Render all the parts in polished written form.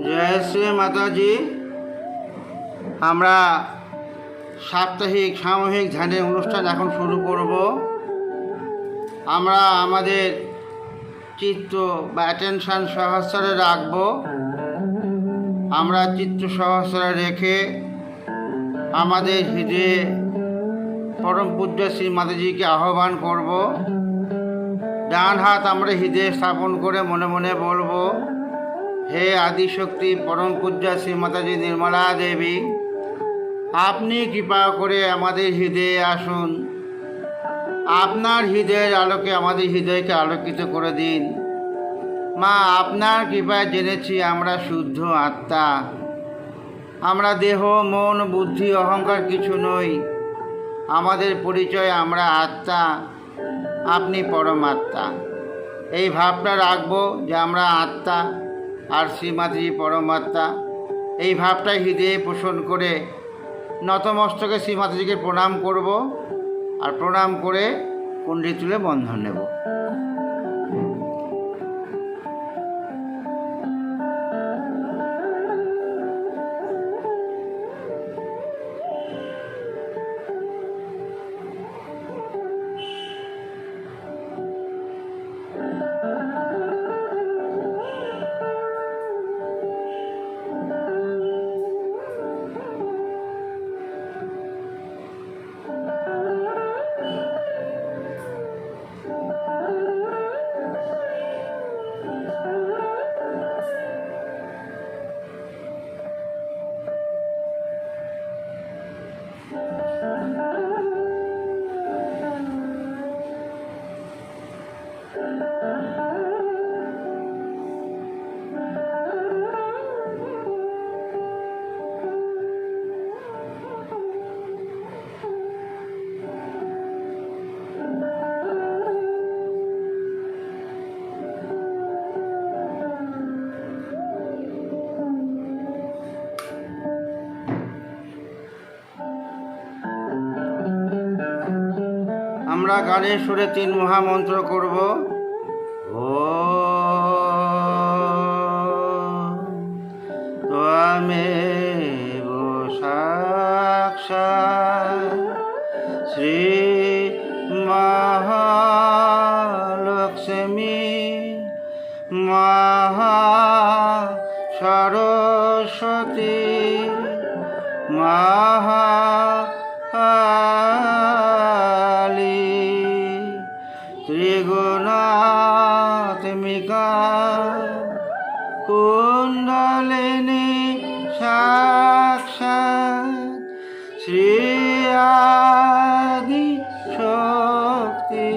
জয় শ্রী মাতাজি। আমরা সাপ্তাহিক সামূহিক ধ্যানের অনুষ্ঠান এখন শুরু করব। আমরা আমাদের চিত্ত বা অ্যাটেনশান সহস্রে রাখব। আমরা চিত্ত সহস্রে রেখে আমাদের হৃদয়ে পরম পূজ্য শ্রী মাতাজিকে আহ্বান করব। ডান হাত আমরা হৃদয়ে স্থাপন করে মনে মনে বলবো, হে আদিশক্তি পরম পূজ্য শ্রী মাতাজি নির্মলা দেবী, আপনি কৃপা করে আমাদের হৃদয়ে আসুন। আপনার হৃদয়ের আলোকে আমাদের হৃদয়কে আলোকিত করে দিন। মা, আপনার কৃপায় জেনেছি আমরা শুদ্ধ আত্মা। আমরা দেহ, মন, বুদ্ধি, অহংকার কিছু নই। আমাদের পরিচয় আমরা আত্মা, আপনি পরমাত্মা। এই ভাবটা রাখবো যে আমরা আত্মা আর শ্রীমাতাজি পরমাত্মা। এই ভাবটাই হৃদয়ে পোষণ করে নতমস্তকে শ্রীমাতাজিকে প্রণাম করব, আর প্রণাম করে কুণ্ডলি তুলে বন্ধন নেব। আমরা গানের সুরে 3 মহামন্ত্র করব। ত্বমেব সাক্ষাৎ শ্রী মহালক্ষ্মী মহা সরস্বতী মহা ত্রিগুণাত্মিকা কুণ্ডলিনী সাক্ষাৎ শ্রী আদি শক্তি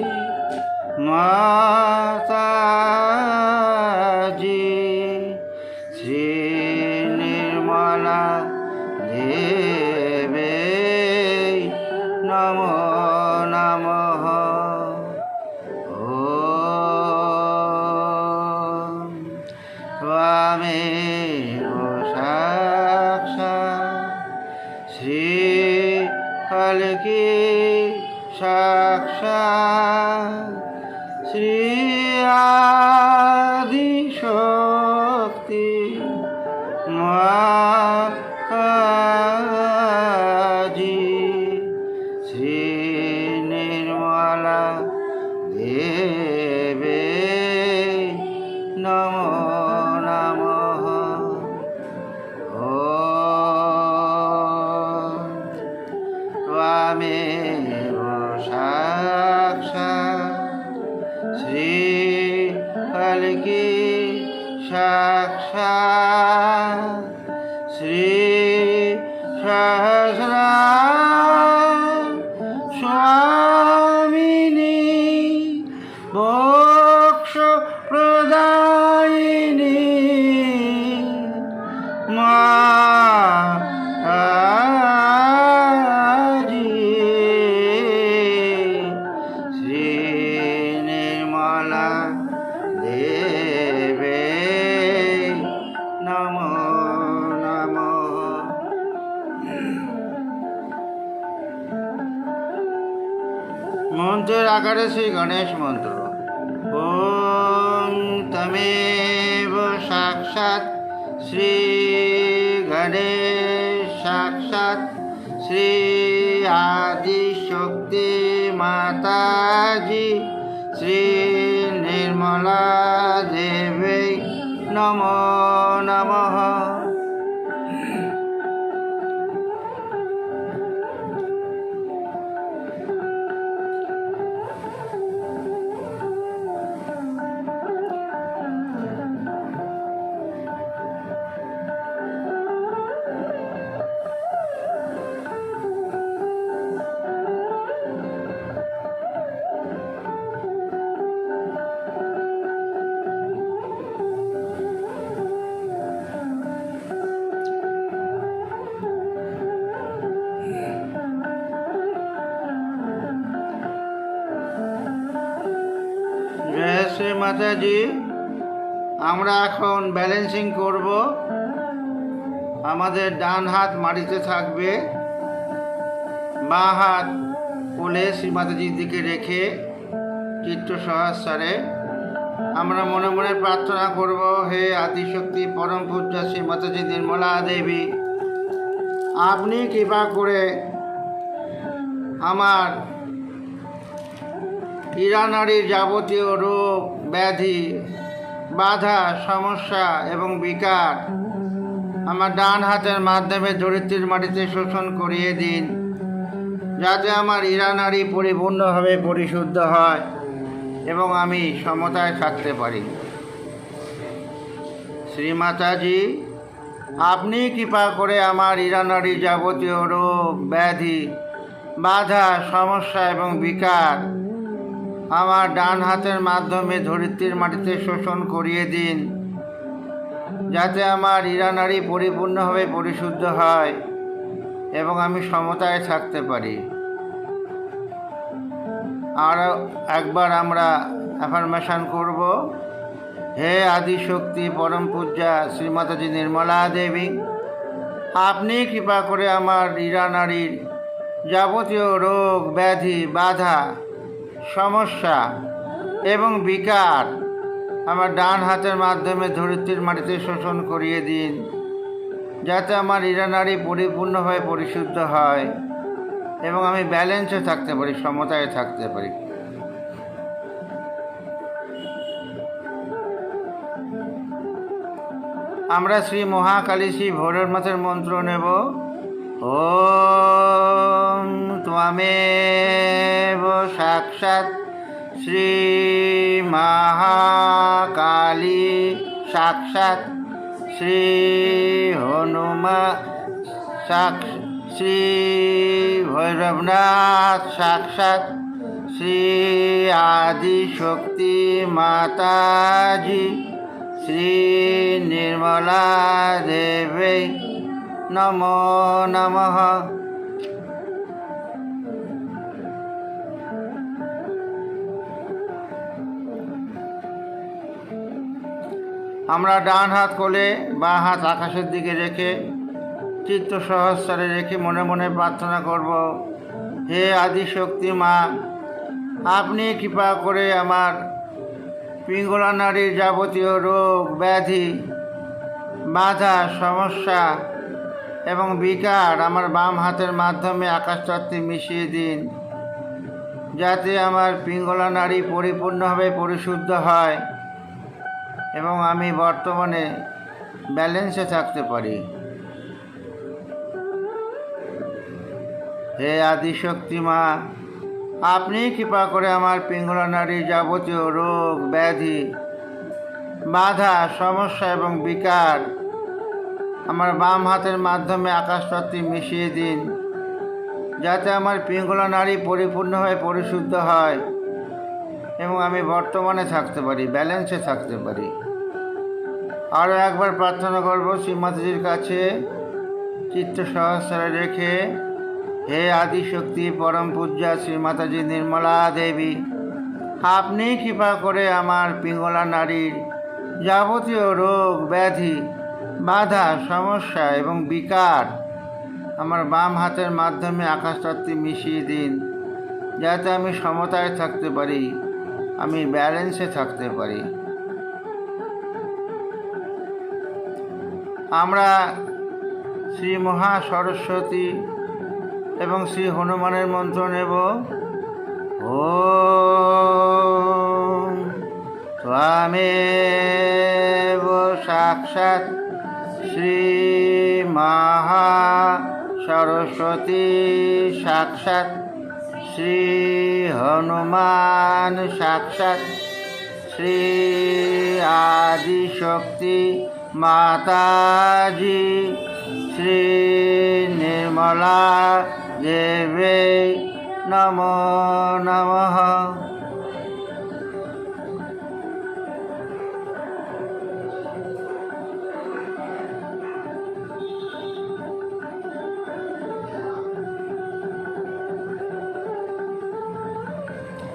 মাতাজি শ্রী নির্মলা দেবে নমো নমঃ। ত্বমেব সাক্ষাৎ শ্রী কল্কি সাক্ষাৎ শ্রী আদি শক্তি মাতাজি শ্রী নির্মলা দেবে নমো নমঃ। ত্বমেব সাক্ষাৎ শ্রী কল্কি সাক্ষাৎ শ্রী সহস্রা স্বামিনী মোক্ষ প্রদায়িনী মাতাজি শ্রী নির্মলা দেবে নমো নমঃ। মন্ত্রের আকারে শ্রী গণেশ মন্ত্র। ওম তমেব সাক্ষাৎ শ্রী গণেশ সাক্ষাৎ শ্রী আদি শক্তি মাতাজি শ্রী নির্মলা দেবী নমো নমঃ। জয় শ্রী মাতাজি। আমরা এখন ব্যালেন্সিং করব। আমাদের ডান হাত মাটিতে থাকবে, বাঁ হাত কোলে শ্রী মাতাজির দিকে রেখে চিত্ত সহস্রে আমরা মনে মনে প্রার্থনা করব, হে আদিশক্তি পরম পূজ্য শ্রী মাতাজি নির্মলা দেবী, আপনি কৃপা করে আমার ইরানারীর যাবতীয় রোগ ব্যাধি বাধা সমস্যা এবং বিকার আমার ডান হাতের মাধ্যমে ধরিত্রীর মাটিতে শোষণ করিয়ে দিন, যাতে আমার ইরানারী পরিপূর্ণভাবে পরিশুদ্ধ হয় এবং আমি সমতায় থাকতে পারি। শ্রীমাতাজি, আপনি কৃপা করে আমার ইরানারীর যাবতীয় রোগ ব্যাধি বাধা সমস্যা এবং বিকার আমার ডান হাতের মাধ্যমে ধরিত্রীর মাটিতে শোষণ করিয়ে দিন, যাতে আমার ইরানারী পরিপূর্ণভাবে পরিশুদ্ধ হয় এবং আমি সমতায় থাকতে পারি। আর একবার আমরা অ্যাফার্মেশন করব, হে আদিশক্তি পরম পূজ্যা শ্রীমাতাজি নির্মলা দেবী, আপনি কৃপা করে আমার ইরানারীর যাবতীয় রোগ ব্যাধি বাধা সমস্যা এবং বিকার আমার ডান হাতের মাধ্যমে ধরিত্রীর মাটিতে শোষণ করিয়ে দিন, যাতে আমার ইরানারী পরিপূর্ণভাবে পরিশুদ্ধ হয় এবং আমি ব্যালেন্সে থাকতে পারি, সমতায় থাকতে পারি। আমরা শ্রী মহাকালী শ্রী ভৈরবনাথের মন্ত্র নেব। ওম ত্বমেব সাক্ষাৎ শ্রী মহাকালী সাক্ষাৎ শ্রী হনুমান শ্রী ভৈরবনাথ সাক্ষাৎ শ্রী আদিশক্তি মাতাজি শ্রী নির্মলা দেবী নমো নমঃ। আমরা ডান হাত কোলে বাঁ হাত আকাশের দিকে রেখে চিত্ত সহস্রে রেখে মনে মনে প্রার্থনা করব, হে আদিশক্তি মা, আপনি কৃপা করে আমার পিঙ্গলা নারীর যাবতীয় রোগ ব্যাধি বাধা সমস্যা এবং বিকার আমার বাম হাতের মাধ্যমে আকাশতত্ত্বে মিশিয়ে দিন, যাতে আমার পিঙ্গলা নারী পরিপূর্ণভাবে পরিশুদ্ধ হয় এবং আমি বর্তমানে ব্যালেন্সে থাকতে পারি। হে আদিশক্তি মা, আপনি কৃপা করে আমার পিঙ্গলা নারীর যাবতীয় রোগ ব্যাধি বাধা সমস্যা এবং বিকার আমার বাম হাতের মাধ্যমে আকাশতত্ত্বে মিশিয়ে দিন, যাতে আমার পিঙ্গলা নারী পরিপূর্ণভাবে পরিশুদ্ধ হয় এবং আমি বর্তমানে থাকতে পারি, ব্যালেন্সে থাকতে পারি। আরও একবার প্রার্থনা করব শ্রীমাতাজির কাছে চিত্ত সহস্রে রেখে, হে আদিশক্তি পরম পূজ্যা শ্রীমাতাজি নির্মলা দেবী, আপনি কৃপা করে আমার পিঙ্গলা নারীর যাবতীয় রোগ ব্যাধি বাধা সমস্যা এবং বিকার আমার বাম হাতের মাধ্যমে আকাশতত্ত্বে মিশিয়ে দিন, যাতে আমি সমতায় থাকতে পারি, আমি ব্যালেন্সে থাকতে পারি। আমরা শ্রী মহা সরস্বতী এবং শ্রী হনুমানের মন্ত্র নেব। ওম ত্বমেব সাক্ষাৎ শ্রী মহা সরস্বতী সাক্ষাৎ শ্রী হনুমান সাক্ষাৎ শ্রী আদিশক্তি মাতাজি শ্রী নির্মলা দেবে নমো নমঃ।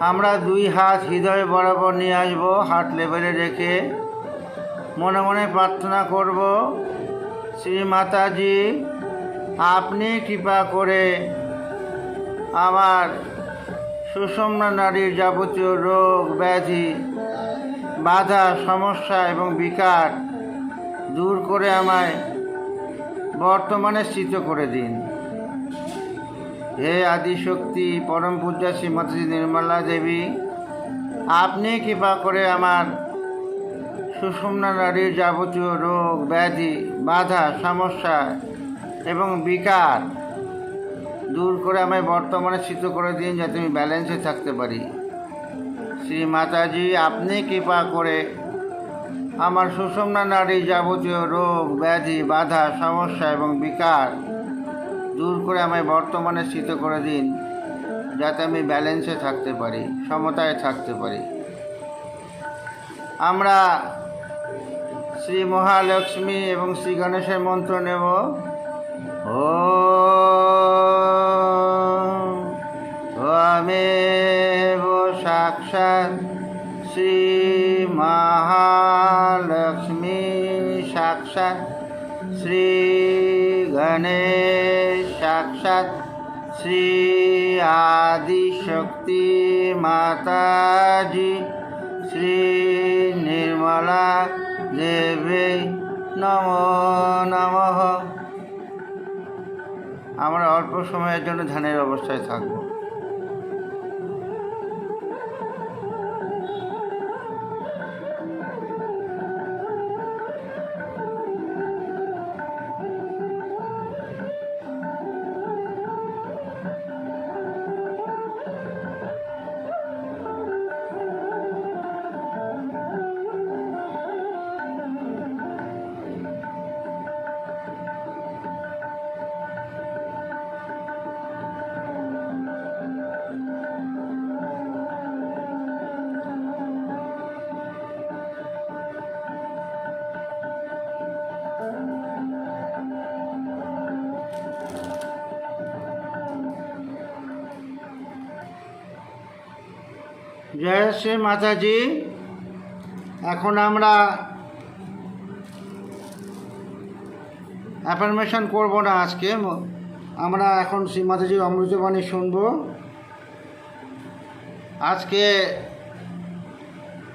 আমরা দুই হাত হৃদয় বরাবর নিয়ে আসবো, হাত লেভেলে রেখে মনে মনে প্রার্থনা করব, শ্রী মাতাজি আপনি কৃপা করে আমার সুষুম্না নাড়ির যাবতীয় রোগ ব্যাধি বাধা সমস্যা এবং বিকার দূর করে আমায় বর্তমানে স্থিত করে দিন। হে আদিশক্তি পরম পূজ্যা শ্রী মাতাজি নির্মলা দেবী, আপনি কৃপা করে আমার সুষুম্না নাড়ির যাবতীয় রোগ ব্যাধি বাধা সমস্যা এবং বিকার দূর করে আমায় বর্তমানে স্থিত করে দিন, যাতে আমি ব্যালেন্সে থাকতে পারি। শ্রী মাতাজি আপনি কৃপা করে আমার সুষুম্না নাড়ির যাবতীয় রোগ ব্যাধি বাধা সমস্যা এবং বিকার দূর করে আমায় বর্তমানে স্থিত করে দিন, যাতে আমি ব্যালেন্সে থাকতে পারি, সমতায় থাকতে পারি। আমরা শ্রী মহালক্ষ্মী এবং শ্রী গণেশের মন্ত্র নেব। ওম ত্বমেব সাক্ষাৎ শ্রী মহালক্ষ্মী সাক্ষাৎ শ্রী গণেশ সাক্ষাৎ শ্রী আদিশক্তি মাতাজি শ্রী নির্মলা দেবে নমো নমঃ। আমরা অল্প সময়ের জন্য ধ্যানের অবস্থায় থাকব। জয় শ্রী মাতাজি। এখন আমরা অ্যাফার্মেশন করব না, আজকে আমরা এখন শ্রী মাতাজির অমৃতবাণী শুনব। আজকে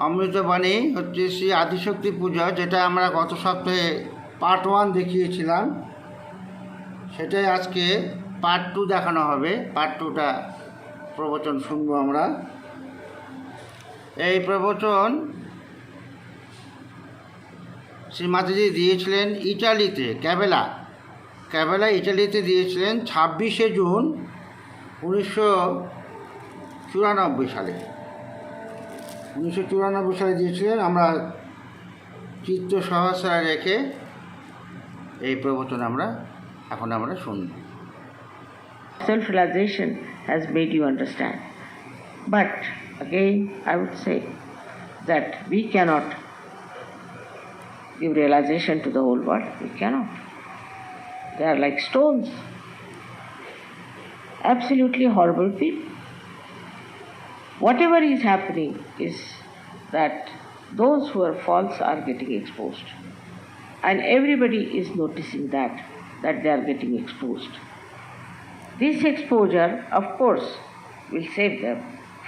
অমৃতবাণী হচ্ছে শ্রী আদিশক্তি পূজা, যেটা আমরা গত সপ্তাহে পার্ট 1 দেখিয়েছিলাম, সেটাই আজকে পার্ট 2 দেখানো হবে। পার্ট 2টা প্রবচন শুনবো আমরা। এই প্রবচন শ্রী মাতাজি দিয়েছিলেন ইটালিতে, ক্যাবেলা ইটালিতে দিয়েছিলেন 26শে জুন 1994 সালে। 1994 সালে দিয়েছিলেন। আমরা চিত্ত সহস্রায় রেখে এই প্রবচন এখন আমরা শুনব। Self-realization has made you understand. But again, I would say that we cannot give realization to the whole world. We cannot. They are like stones. Absolutely horrible people. Whatever is happening is that those who are false are getting exposed. And everybody is noticing that they are getting exposed. This exposure, of course, will save them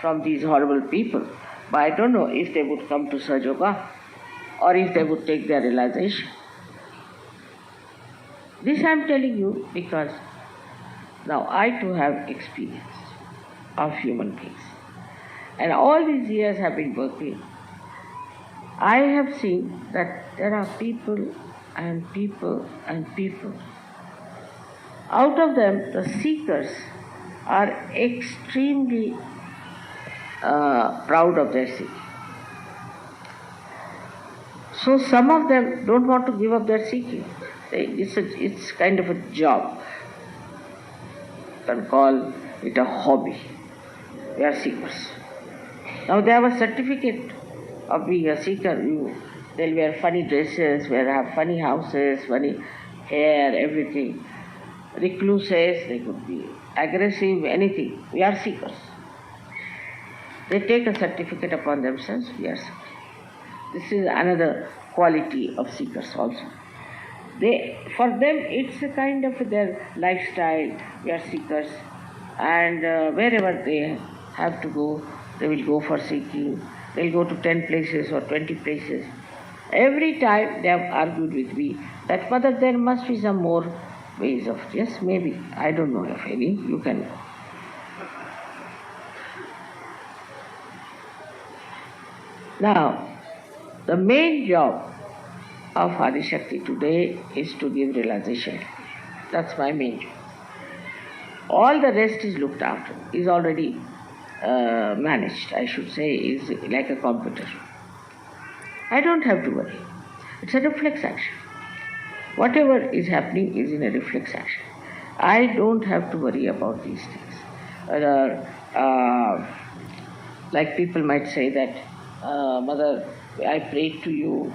from these horrible people. But I don't know if they would come to Sahaja Yoga or if they would take their realization. This I am telling you because now I too have experience of human beings. And all these years have been working. I have seen that there are people and people and people. Out of them, the seekers are extremely proud of their seeking. So some of them don't want to give up their seeking. It's kind of a job. You can call it a hobby. They are seekers. Now they have a certificate of being a seeker. They'll wear funny dresses, they'll have funny houses, funny hair, everything. Recluses, they could be aggressive, anything. We are seekers. They take a certificate upon themselves, we are seekers. This is another quality of seekers also. For them, it's a kind of their lifestyle. We are seekers, and wherever they have to go, they will go for seeking. They'll go to 10 places or 20 places. Every time they have argued with me that, Mother, there must be some more ways of. Yes, maybe. I don't know of any. You can know. Now, the main job of Adi Shakti today is to give realization. That's my main job. All the rest is looked after, is already managed, I should say, is like a computer. I don't have to worry. It's a reflex action. Whatever is happening is in a reflex action. I don't have to worry about these things. Like people might say that, Mother, I prayed to you,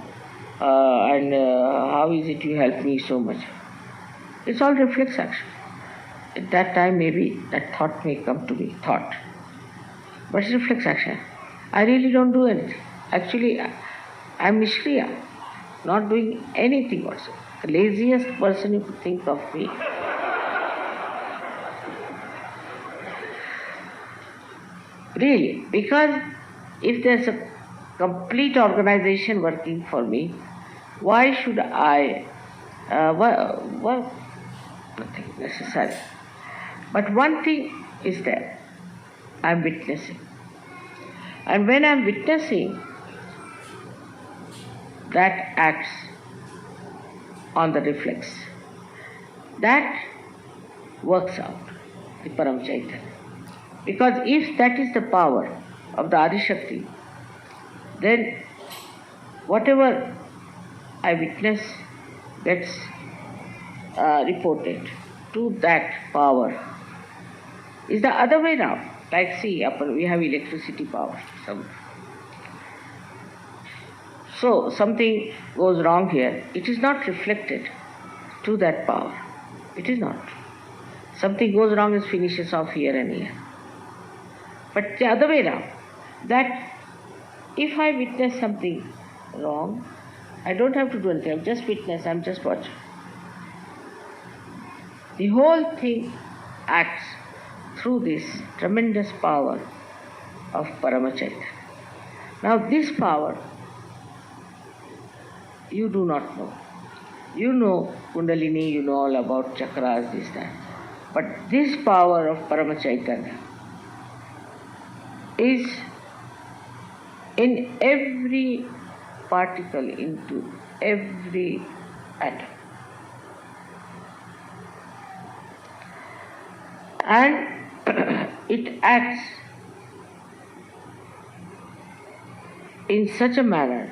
and how is it you helped me so much? It's all reflex action. At that time, maybe that thought may come to me, thought. But it's reflex action. I really don't do anything. Actually, I'm Nishkriya, not doing anything also. The laziest person you could think of me. Really, because if there's a complete organization working for me, why should I nothing necessary. But one thing is there. I'm witnessing. And when I'm witnessing, that acts on the reflex. That works out the Param Chaitanya. Because if that is the power of the Adi Shakti, then whatever I witness gets reported to that power. Is the other way now. Like see, we have electricity power. So something goes wrong here. It is not reflected to that power. It is not. Something goes wrong, it finishes off here and here. But the other way around, that if I witness something wrong, I don't have to do anything. I'm just witness, I'm just watching. The whole thing acts through this tremendous power of Paramachaitanya. Now this power, you do not know. You know Kundalini, you know all about chakras, this, that. But this power of Paramachaitanya is in every particle, into every atom. And it acts in such a manner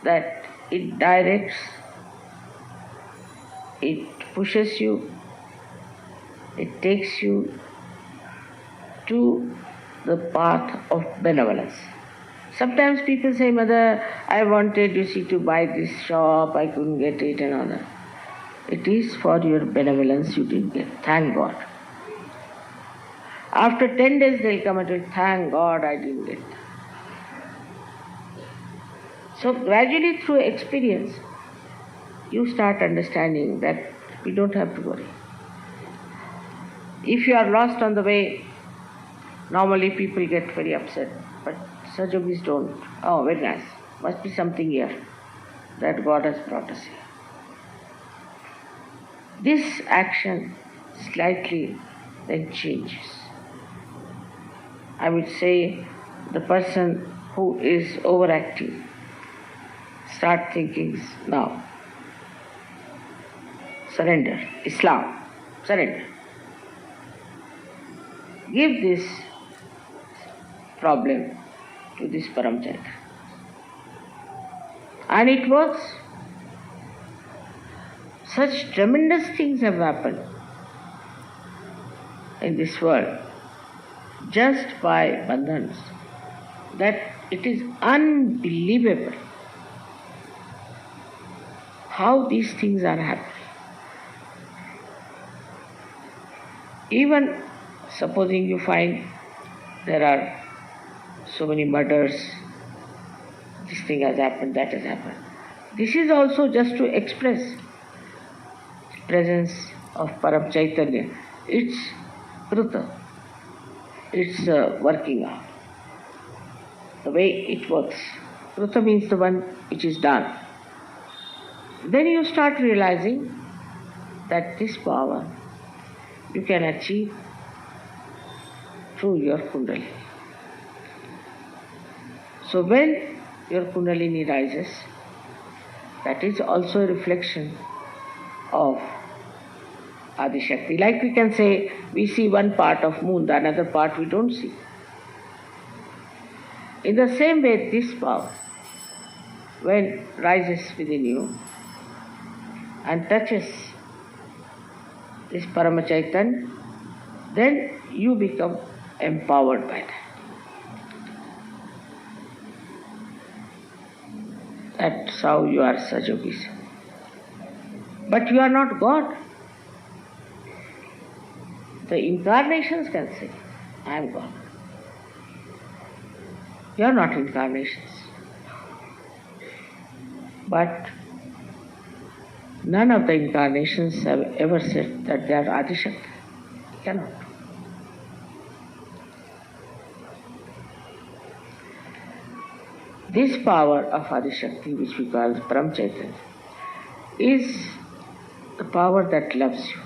that it directs, it pushes you, it takes you to the path of benevolence. Sometimes people say, Mother, I wanted, to buy this shop, I couldn't get it and all that. It is for your benevolence you didn't get. Thank God. After 10 days they'll come and tell, thank God I didn't get that. So gradually through experience, you start understanding that we don't have to worry. If you are lost on the way, normally people get very upset, but Sajogis don't. Oh, very nice. Must be something here that God has brought us here. This action slightly then changes. I would say the person who is overactive start thinking now. Surrender. Islam. Surrender. Give this problem to this Paramchaitra. And it works. Such tremendous things have happened in this world just by bandhans that it is unbelievable how these things are happening. Even supposing you find there are so many murders, this thing has happened, that has happened. This is also just to express presence of Param Chaitanya. It's Kruta. It's working out. The way it works. Kruta means the one which is done. Then you start realizing that this power you can achieve through your Kundalini. So when your Kundalini rises, that is also a reflection of Adi Shakti. Like we can say, we see one part of moon, the another part we don't see. In the same way, this power, when rises within you and touches this Paramachaitan, then you become empowered by that. That's how you are Sajogis. But you are not God. The incarnations can say, I am God. You are not incarnations. But none of the incarnations have ever said that they are Adishakti. Cannot. This power of Adishakti, which we call Param Chaitanya, is the power that loves you,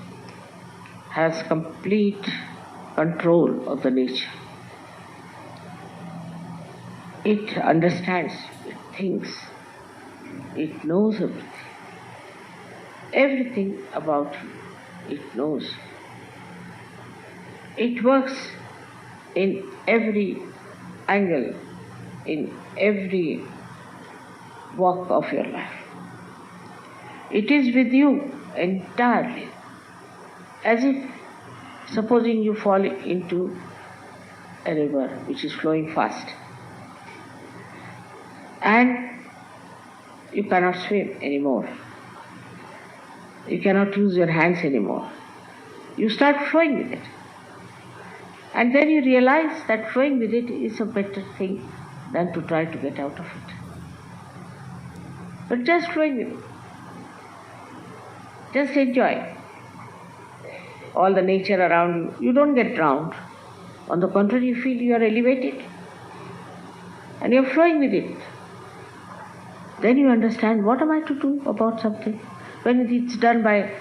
has complete control of the nature. It understands, it thinks, it knows everything. Everything about you, it knows. It works in every angle, in every walk of your life. It is with you entirely, as if supposing you fall into a river which is flowing fast and you cannot swim anymore. You cannot use your hands anymore. You start flowing with it. And then you realize that flowing with it is a better thing than to try to get out of it. But just flowing with it. Just enjoy all the nature around you. You don't get drowned. On the contrary, you feel you are elevated. And you are flowing with it. Then you understand, what am I to do about something when it's done by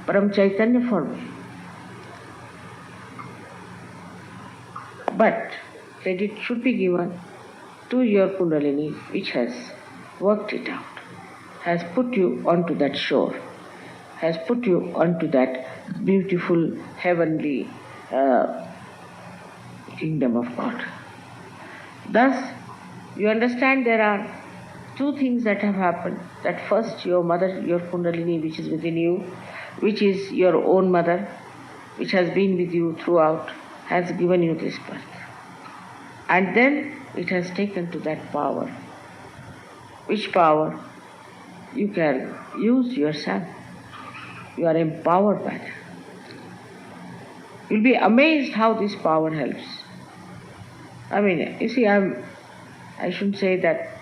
Param Chaitanya for me? But credit should be given to your Kundalini, which has worked it out, has put you onto that shore, has put you onto that beautiful heavenly kingdom of God. Thus, you understand there are two things that have happened. That first, your mother, your Kundalini, which is within you, which is your own mother, which has been with you throughout, has given you this birth. And then it has taken to that power, which power you can use yourself. You are empowered by that. You'll be amazed how this power helps. I mean, you see, I shouldn't say that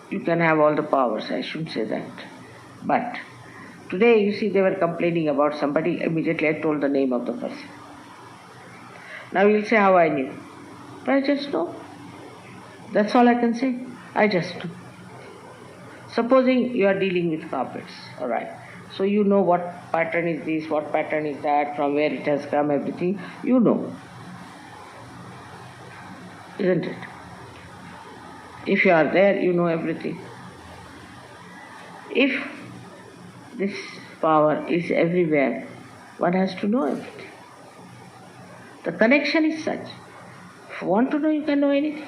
you can have all the powers. I shouldn't say that. But today, you see, they were complaining about somebody. Immediately I told the name of the person. Now you'll say how I knew. But I just know. That's all I can say. I just know. Supposing you are dealing with carpets, all right. So you know what pattern is this, what pattern is that, from where it has come, everything you know, isn't it? If you are there, you know everything. If this power is everywhere, one has to know everything. The connection is such. If you want to know, you can know anything.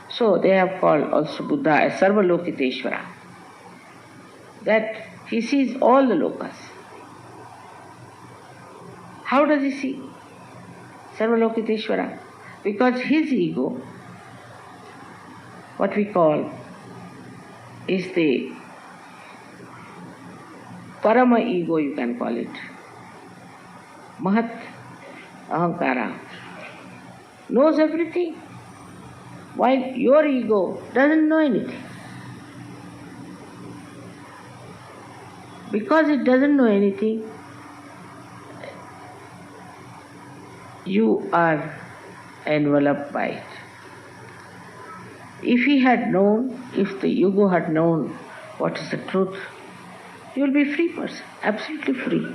So they have called also Buddha as Sarvalokiteshvara. That he sees all the lokas. How does he see Sarvalokiteshvara? Because his ego, what we call, is the Parama ego, you can call it. Mahat Ahankara knows everything, while your ego doesn't know anything. Because it doesn't know anything, you are enveloped by it. If he had known, if the ego had known what is the truth, you will be a free person, absolutely free.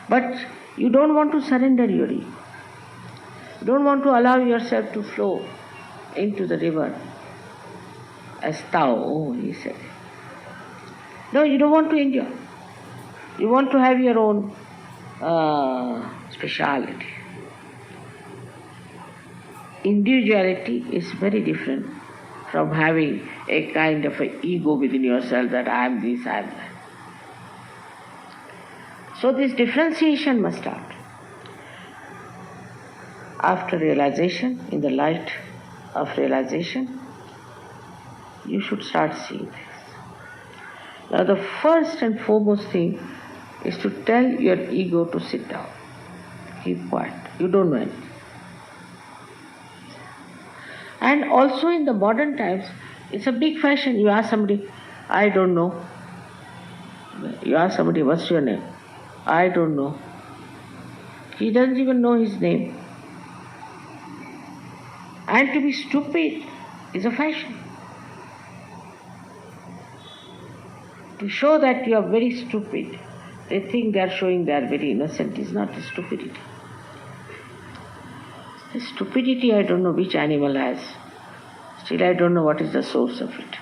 But you don't want to surrender your ego. You don't want to allow yourself to flow into the river as Tao, he said. No, you don't want to enjoy. You want to have your own speciality. Individuality is very different from having a kind of an ego within yourself that I am this, I am that. So this differentiation must start. After realization, in the light of realization, you should start seeing this. Now the first and foremost thing is to tell your ego to sit down. Keep quiet. You don't know anything. And also in the modern times, it's a big fashion. You ask somebody, I don't know. You ask somebody, what's your name? I don't know. He doesn't even know his name. And to be stupid is a fashion. To show that you are very stupid, they think they are showing they are very innocent, is not a stupidity. The stupidity, I don't know which animal has. Still I don't know what is the source of it.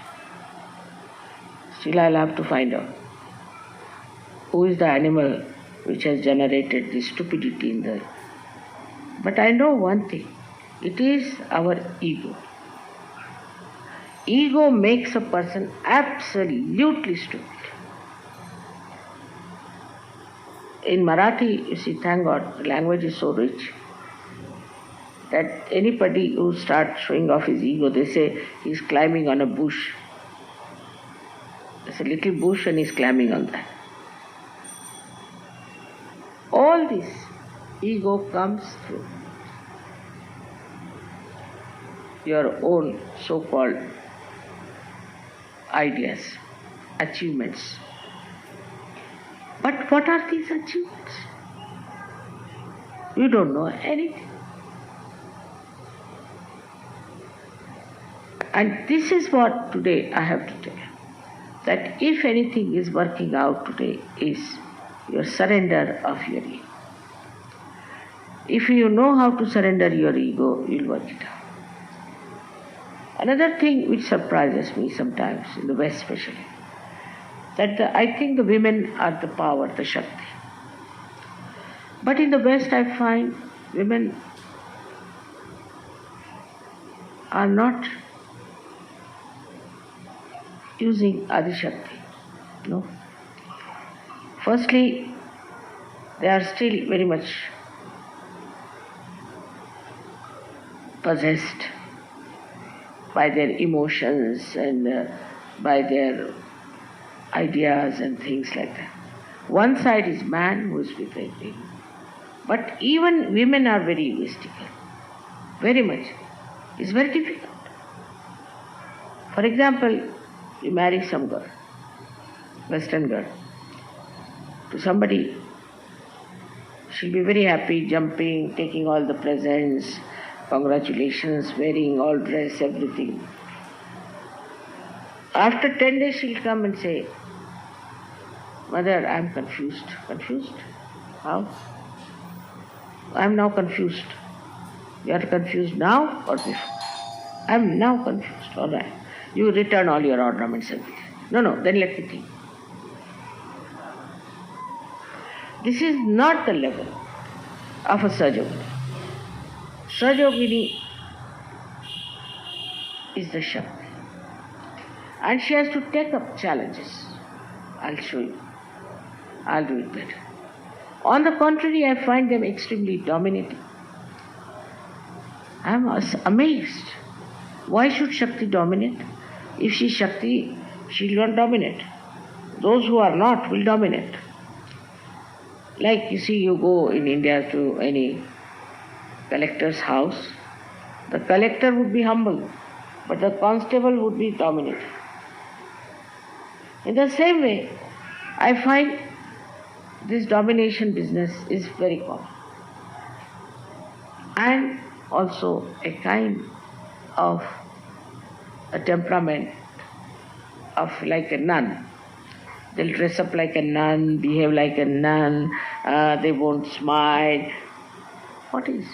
Still I'll have to find out. Who is the animal which has generated this stupidity in the... But I know one thing. It is our ego. Ego makes a person absolutely stupid. In Marathi, you see, thank God, the language is so rich that anybody who starts showing off his ego, they say he's climbing on a bush. There's a little bush and he's climbing on that. All this ego comes through your own so-called ideas, achievements. But what are these achievements? You don't know anything. And this is what today I have to tell you. That if anything is working out today is your surrender of your ego. If you know how to surrender your ego, you'll work it out. Another thing which surprises me sometimes, in the West especially, that I think the women are the power, the Shakti. But in the West I find women are not using Adi Shakti. No. Firstly, they are still very much possessed by their emotions and by their ideas and things like that. One side is man who is with their ego. But even women are very egoistical. Very much. It's very difficult. For example, you marry some girl, Western girl, to somebody, she'll be very happy, jumping, taking all the presents, congratulations, wearing all dress, everything. After 10 days, she'll come and say, Mother, I'm confused. Confused? How? I'm now confused. You are confused now or before? I'm now confused. All right. You return all your ornaments and everything. No, then let me think. This is not the level of a Sajogini. Sajogini is the Shakti. And she has to take up challenges. I'll show you. I'll do it better. On the contrary, I find them extremely dominating. I'm amazed. Why should Shakti dominate? If she's Shakti, she'll not dominate. Those who are not will dominate. Like you see, you go in India to any collector's house, the collector would be humble, but the constable would be dominant. In the same way, I find this domination business is very common. And also a kind of a temperament of like a nun. They'll dress up like a nun, behave like a nun, they won't smile. What is?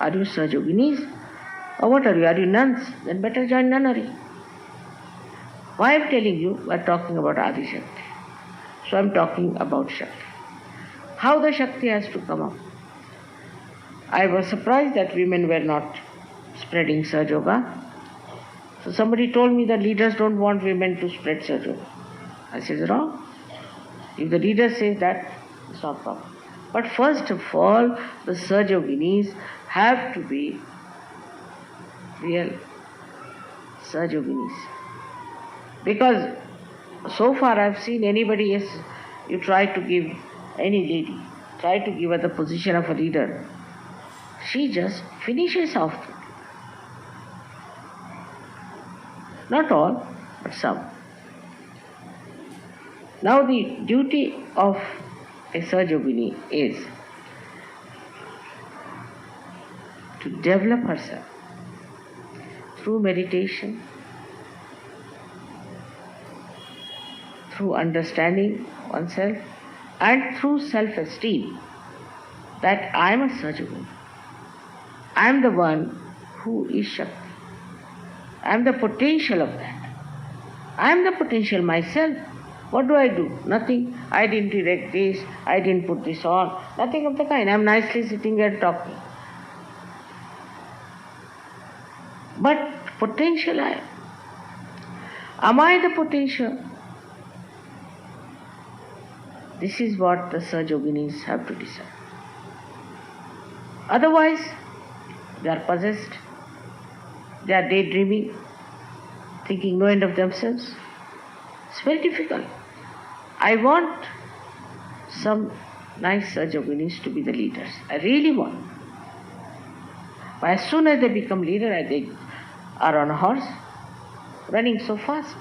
Are you Sajoginis? Or what are you? Are you nuns? Then better join nunnery. Why I'm telling you, we're talking about Adi Shakti. So I'm talking about Shakti. How the Shakti has to come up. I was surprised that women were not spreading Sajoga. So somebody told me that leaders don't want women to spread Sajoga. I said, wrong. If the leader says that, it's not a problem. But first of all, the Sajoginis have to be real Sajoginis. Because so far I've seen anybody else, you try to give any lady, try to give her the position of a leader, she just finishes off. Not all, but some. Now the duty of a Sajogini is to develop herself through meditation, through understanding oneself, and through self-esteem that I am a Sajogini. I am the one who is Shakti. I am the potential of that. I am the potential myself. What do I do? Nothing. I didn't erect this, I didn't put this on, nothing of the kind. I am nicely sitting here talking. But potential I am. Am I the potential? This is what the Sajoginis have to decide. Otherwise, they are possessed, they are daydreaming, thinking no end of themselves. It's very difficult. I want some nice Sajoginis to be the leaders. I really want. But as soon as they become leader, they are on a horse, running so fast.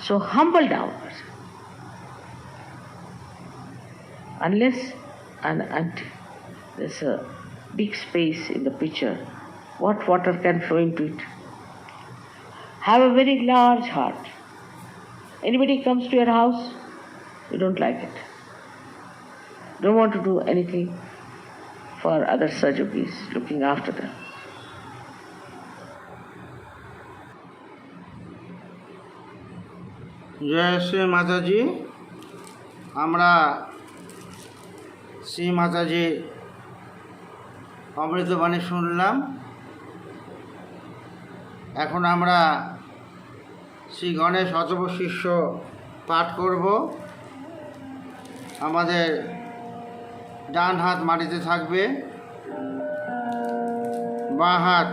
So humble down. Unless and until there's a big space in the pitcher, what water can flow into it? Have a very large heart. Anybody comes to your house, you don't like it. Don't want to do anything for other Sajogis, looking after them. জয় শ্রী মাতাজি। আমরা শ্রী মাতাজি অমৃতবাণী শুনলাম। এখন আমরা শ্রী গণেশ অথর্বশীর্ষ পাঠ করব। আমাদের ডান হাত মাটিতে থাকবে, বাঁ হাত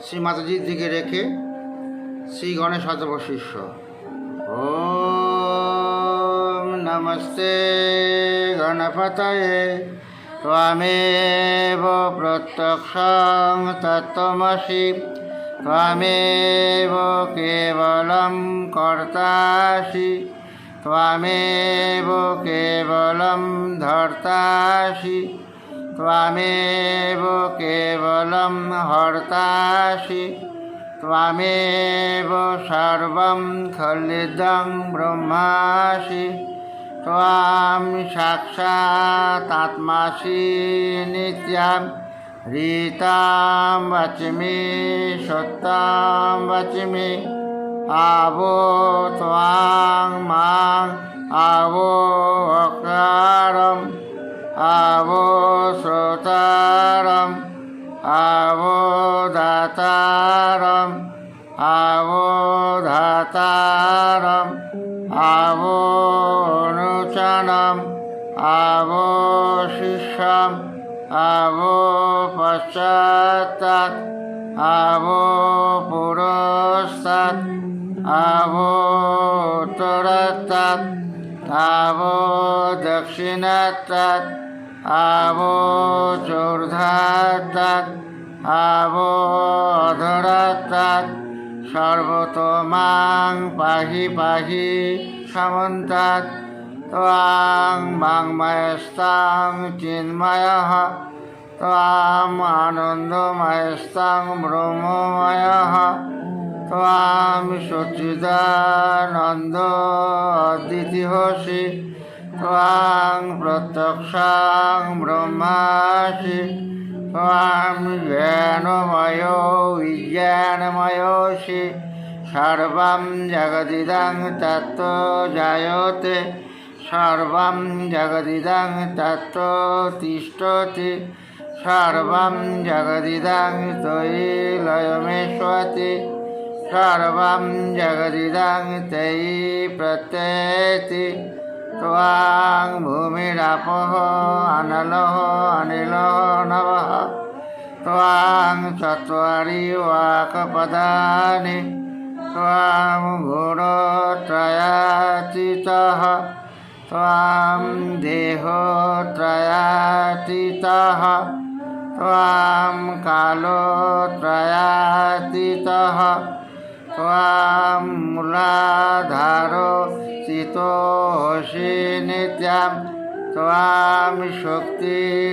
শ্রী মাতাজির দিকে রেখে শ্রী গণেশ অথর্বশীর্ষ। ওম নমস্তে গণপতয়ে ত্বমেব প্রত্যক্ষং তত্ত্বমসি ত্বমেব কেবলম কর্তাসি ত্বমেব কেবলম ধর্তাসি त्वमेव केवलं हर्तासि त्वमेव सर्वं खलिदं ब्रह्मासि त्वं साक्षातात्मासि नित्यं रीतां वच्मि सत्यं वच्मि आवो त्वां मां आवो अकारम् आवो श्रोतारम् आवो दातारम् आवो धातारम् आवो अनुचनम् आवो शिष्यम् आवो पश्चात्तात् आवो पुरस्तात् आवो उत्तरस्तात् आवो दक्षिणात्तात् आवो चोर्धात्तात् आवो अधरात्तात् सर्वतोमां पाहि पाहि समन्तात् त्वां वाङ्मयस्तां चिन्मयः त्वाम् आनन्दमयस्तां ब्रह्ममयः त्वां सच्चिदानन्द अद्वितीयोऽसि त्वां प्रत्यक्षं ब्रह्मासि त्वां ज्ञानमयो विज्ञानमयोऽसि सर्वं जगदिदं तत्तो जायते सर्वं जगदिदं तत्तो तिष्ठति सर्वं जगदिदं त्वयि लयमेष्वति सर्वं जगदिदं तयि प्रत्येति त्वां भूमिरापः अनलः अनिलः नभः त्वां चत्वारि वाक्पदानि त्वां गुणत्रयातीतः त्वां देहोत्रयातीतः त्वां कालोत्रयातीतः त्वां मूलाधारो स्थितोऽसि नित्यं त्वां शक्तित्रयात्मकः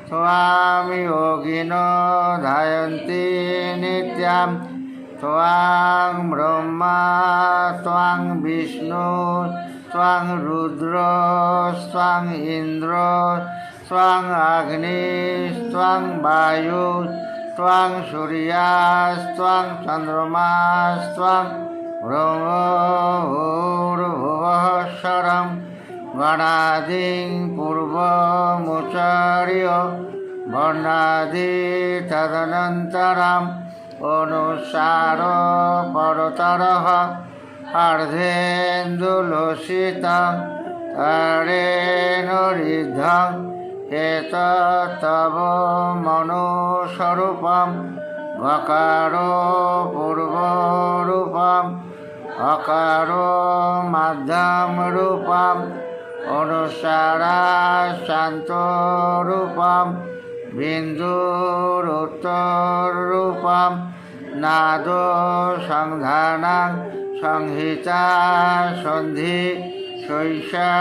त्वां योगिनो ध्यायन्ति नित्यं त्वां ब्रह्मा त्वां विष्णु त्वां रुद्र त्वां इन्द्र त्वां अग्निस्त्वां वायु त्वां सूर्यास्त्वां चन्द्रमास्त्वां भूर्भुवः स्वरं गणादिं पूर्वमुच्चार्य वर्णादि तदनन्तरम् अनुसार परतरः अर्धेन्दुलोषितं तारेण ऋद्धं एतत्तव मनोस्वरूपं गकारो पूर्वरूपम् अकारो मध्यमरूपम् अनुसाराशान्तरूपं बिन्दुरुत्तररूपं नादो संधानं संहिता सन्धि शैषा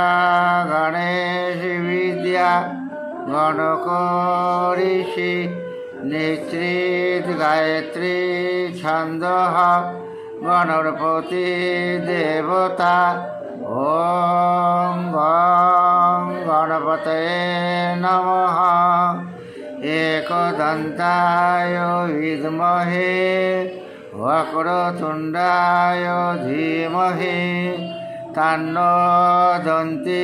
गणेश विद्या गणकोरिषि नेत्रित गायत्री छन्दः गणपति देवता ॐ गं गणपतये नमः एकदन्ताय विद्महे वक्रतुण्डाय धीमहि तन्नो दन्ती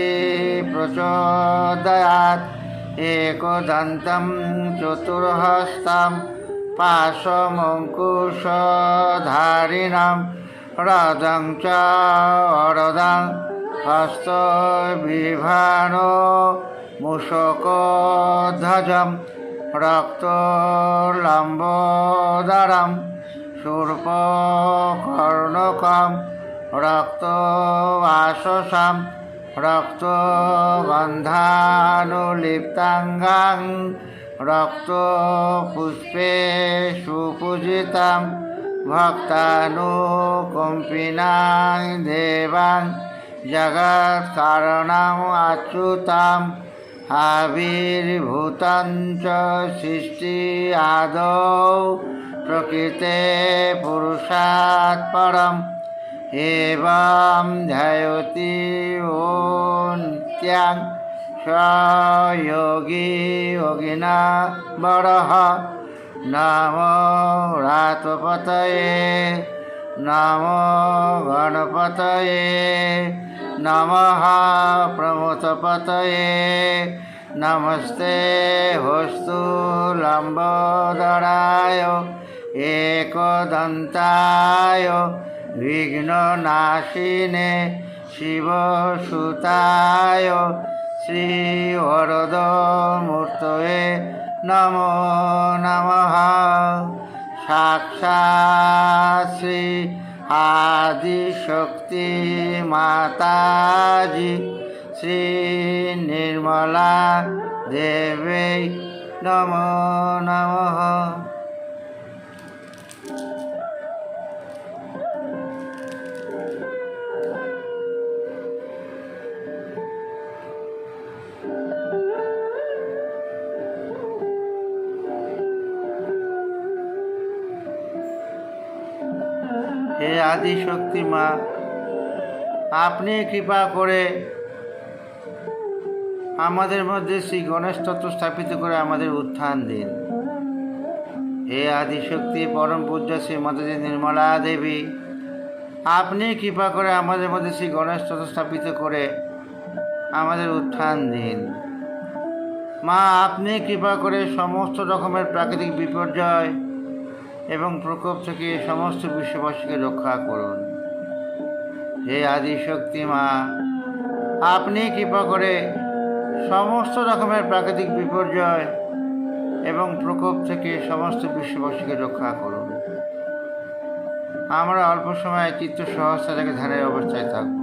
प्रचोदयात् एकदन्तं चतुर्हस्तं पाशमङ्कुशधारिणं रदं च वरदं हस्तविभानो मूषकध्वजं रक्तलम्बोदरं शूर्पकर्णकं रक्तवाससं रक्तगन्धानुलिप्ताङ्गं रक्तपुष्पे सुपूजितं भक्तानुकम्पिनां देवां जगत्कारणम् अच्युतं আবির্ভূতাঞ্চ সৃষ্টি আদৌ প্রকৃতে পুরুষাৎ পরম এবং ধ্যায়তি ওন্ত্যাং স্বয়োগী যোগিনা বরহ নমো রাতপতয়ে নমো গণপতয়ে নমঃ প্রমথপতয়ে নমস্তে হস্তু লম্বোদরায় একদন্তায় বিঘ্ননাশিনে শিবসুতায় শ্রীবরদমূর্তয়ে নমো নমঃ। সাক্ষাৎ শ্রী আদিশক্তি মাতাজি শ্রী নির্মলা দেবী নমো নমঃ। হে আদিশক্তি মা, আপনি কৃপা করে আমাদের মধ্যে শ্রী গণেশ তত্ত্ব স্থাপিত করে আমাদের উত্থান দিন। হে আদিশক্তি পরম পূজ্য শ্রী মাতাজি নির্মলা দেবী, আপনি কৃপা করে আমাদের মধ্যে শ্রী গণেশ তত্ত্ব স্থাপিত করে আমাদের উত্থান দিন। মা, আপনি কৃপা করে সমস্ত রকমের প্রাকৃতিক বিপর্যয় এবং প্রকোপ থেকে সমস্ত বিশ্ববাসীকে রক্ষা করুন। হে আদিশক্তি মা, আপনি কৃপা করে সমস্ত রকমের প্রাকৃতিক বিপর্যয় এবং প্রকোপ থেকে সমস্ত বিশ্ববাসীকে রক্ষা করুন। আমরা অল্প সময় চিত্ত সহস্র থেকে ধ্যানের অবস্থায় থাকব।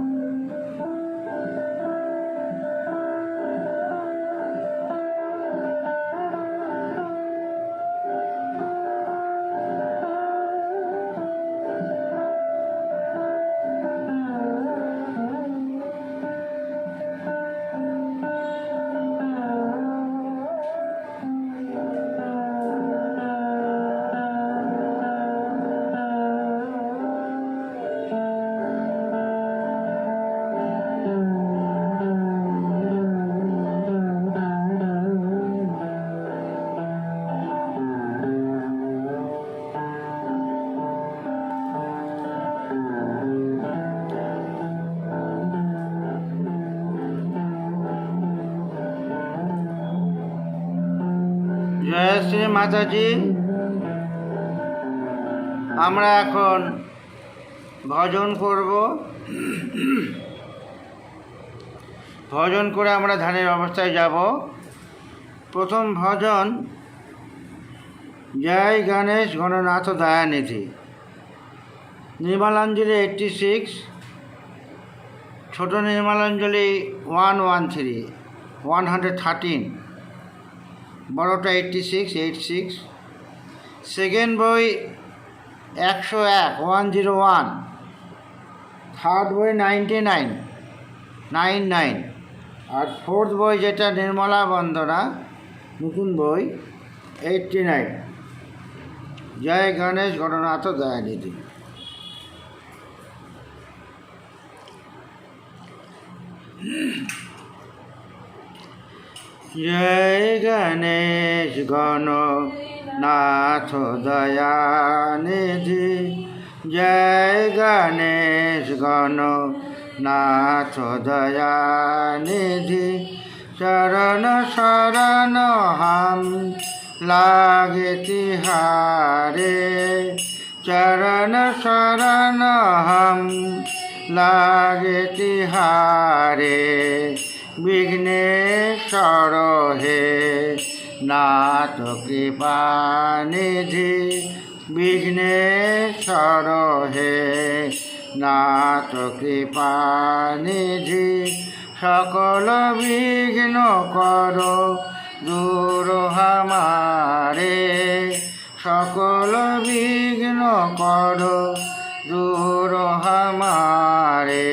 জয় শ্রী মাতাজি। আমরা এখন ভজন করব। ভজন করে আমরা ধ্যানের অবস্থায় যাব। প্রথম ভজন জয় গণেশ গণনাথ দয়ানিধি, নির্মলাঞ্জলি 86, ছোট নির্মলাঞ্জলি 113, বড়টা 86, সেকেন্ড বই 101, থার্ড বই 99, আর ফোর্থ বই যেটা নির্মলা বন্দনা নতুন বই 89। জয় গণেশ গণনাথ দয়ানিধি। জয় গণেশ গণনাথ দয়ানিধি, জয় গণেশ গণনাথ দয়ানিধি। চরণ শরণ হাম লাগে তিহারে, চরণ শরণ হাম লাগে তিহারে। বিঘ্নেশ্বর হে নাথ কৃপা নিধি, বিঘ্নেশ্বর হে নাথ কৃপা নিধি। সকল বিঘ্ন কর দূর হামারে, সকল বিঘ্ন কর দূর হামারে।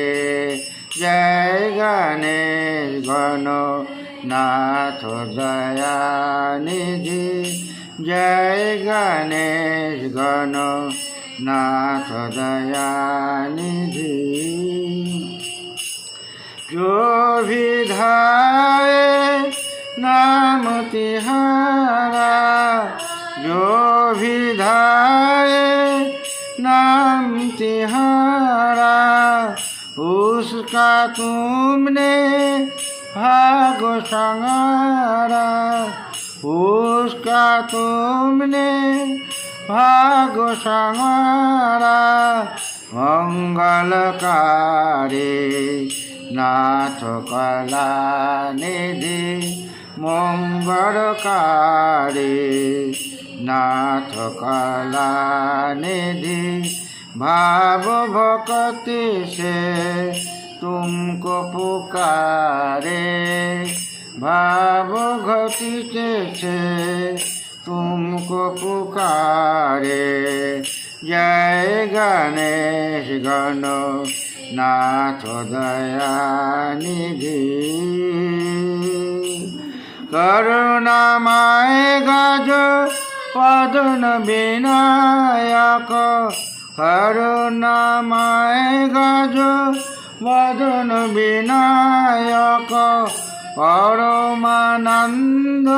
জয় গণেশ नाथ दयानिधि जय गणेश गणनाथ दयानिधि। जो भी धाये नाम तिहारा, जो भी धाये नाम तिहारा, उसका तुमने भाग संवारा, उसका तुमने भाग संवारा। मंगलकारी नाथ कलानिधि, मंगलकारी नाथ कलानिधि, भाव भक्ति से तुमको पुकारे, भाव भक्ति से तुमको पुकारे। जय गणेश गणनाथ दयानिधि। करुणामय गज पदन विनायक, करुणामय गज वदन विनायक, परमानंद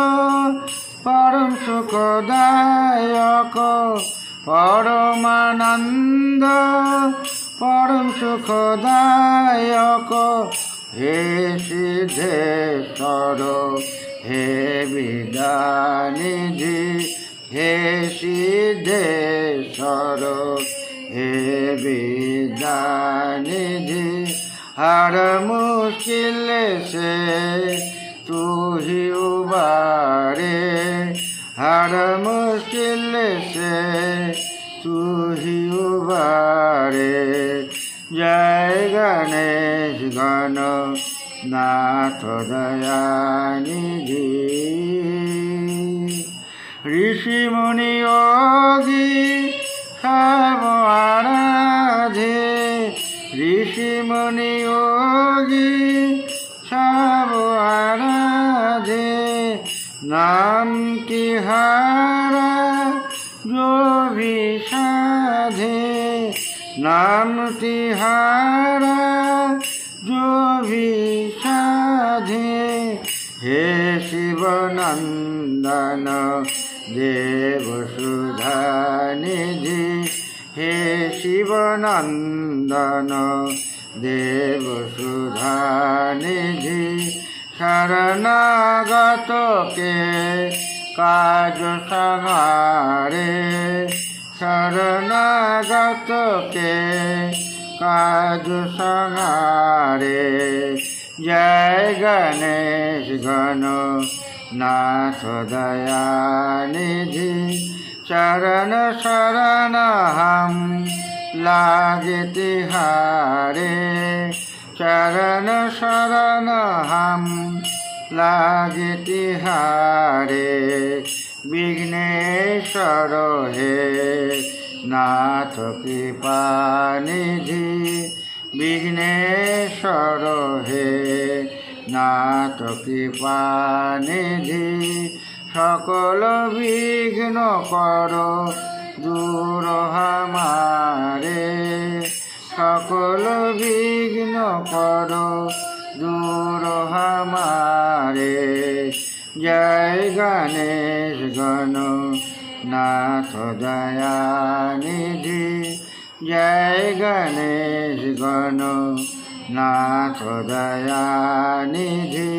परम सुखदायक, परमानंद परम सुखदायक। हे सिद्धेश्वर हे विद्यानिधि, हे सिद्धेश्वर हे विद्यानिधि। हर मुश्किल से तू ही उबारे, हर मुश्किल से तू ही उबारे। जय गणेश गणनाथ दयानिधि। ऋषि मुनि योगी सब आराधे, ऋषि मुनि योगी सब आराधे। नाम तिहारा जो भी साधे, नाम तिहारा जो भी साधे। हे शिव नंदन देव सुधा निधि, हे शिव नंदन देव सुधा निधि। शरणागत के काज संहारे, शरणागत के काज संहारे। जय गणेश गणनाथ दयानिधि। चरण शरण हम लागे तिहारे, चरण शरण हम लागे तिहारे। विघ्नेश्वर हे नाथ कृपा निधि, विघ्नेश्वर हे नाथ कृपा निधि। सकल विघ्न करो दूर हमारे, सकल विघ्न करो दूर हमारे। जय गणेश गणनाथ दयानिधि, जय गणेश गणनाथ दयानिधि,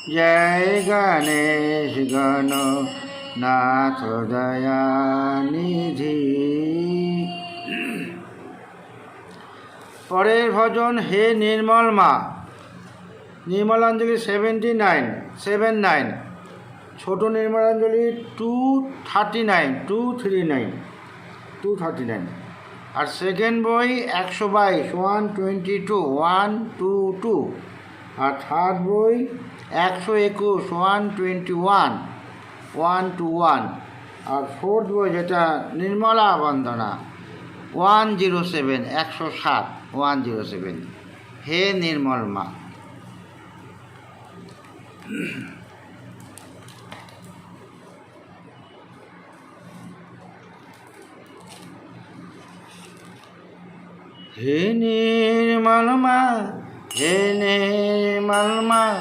जय गणेश गणनाथ दयानिधि। পরের ভজন হে নির্মল মা। নির্মলাঞ্জলি 79 ছোট নির্মলাঞ্জলি 239 আর সেকেন্ড বই 122 122 আর থার্ড বই 121 121 আর ফোর্থ বই যেটা নির্মলা বন্দনা 107 107 হে নির্মল মা। हे निर्मल माँ, हे निर्मल माँ,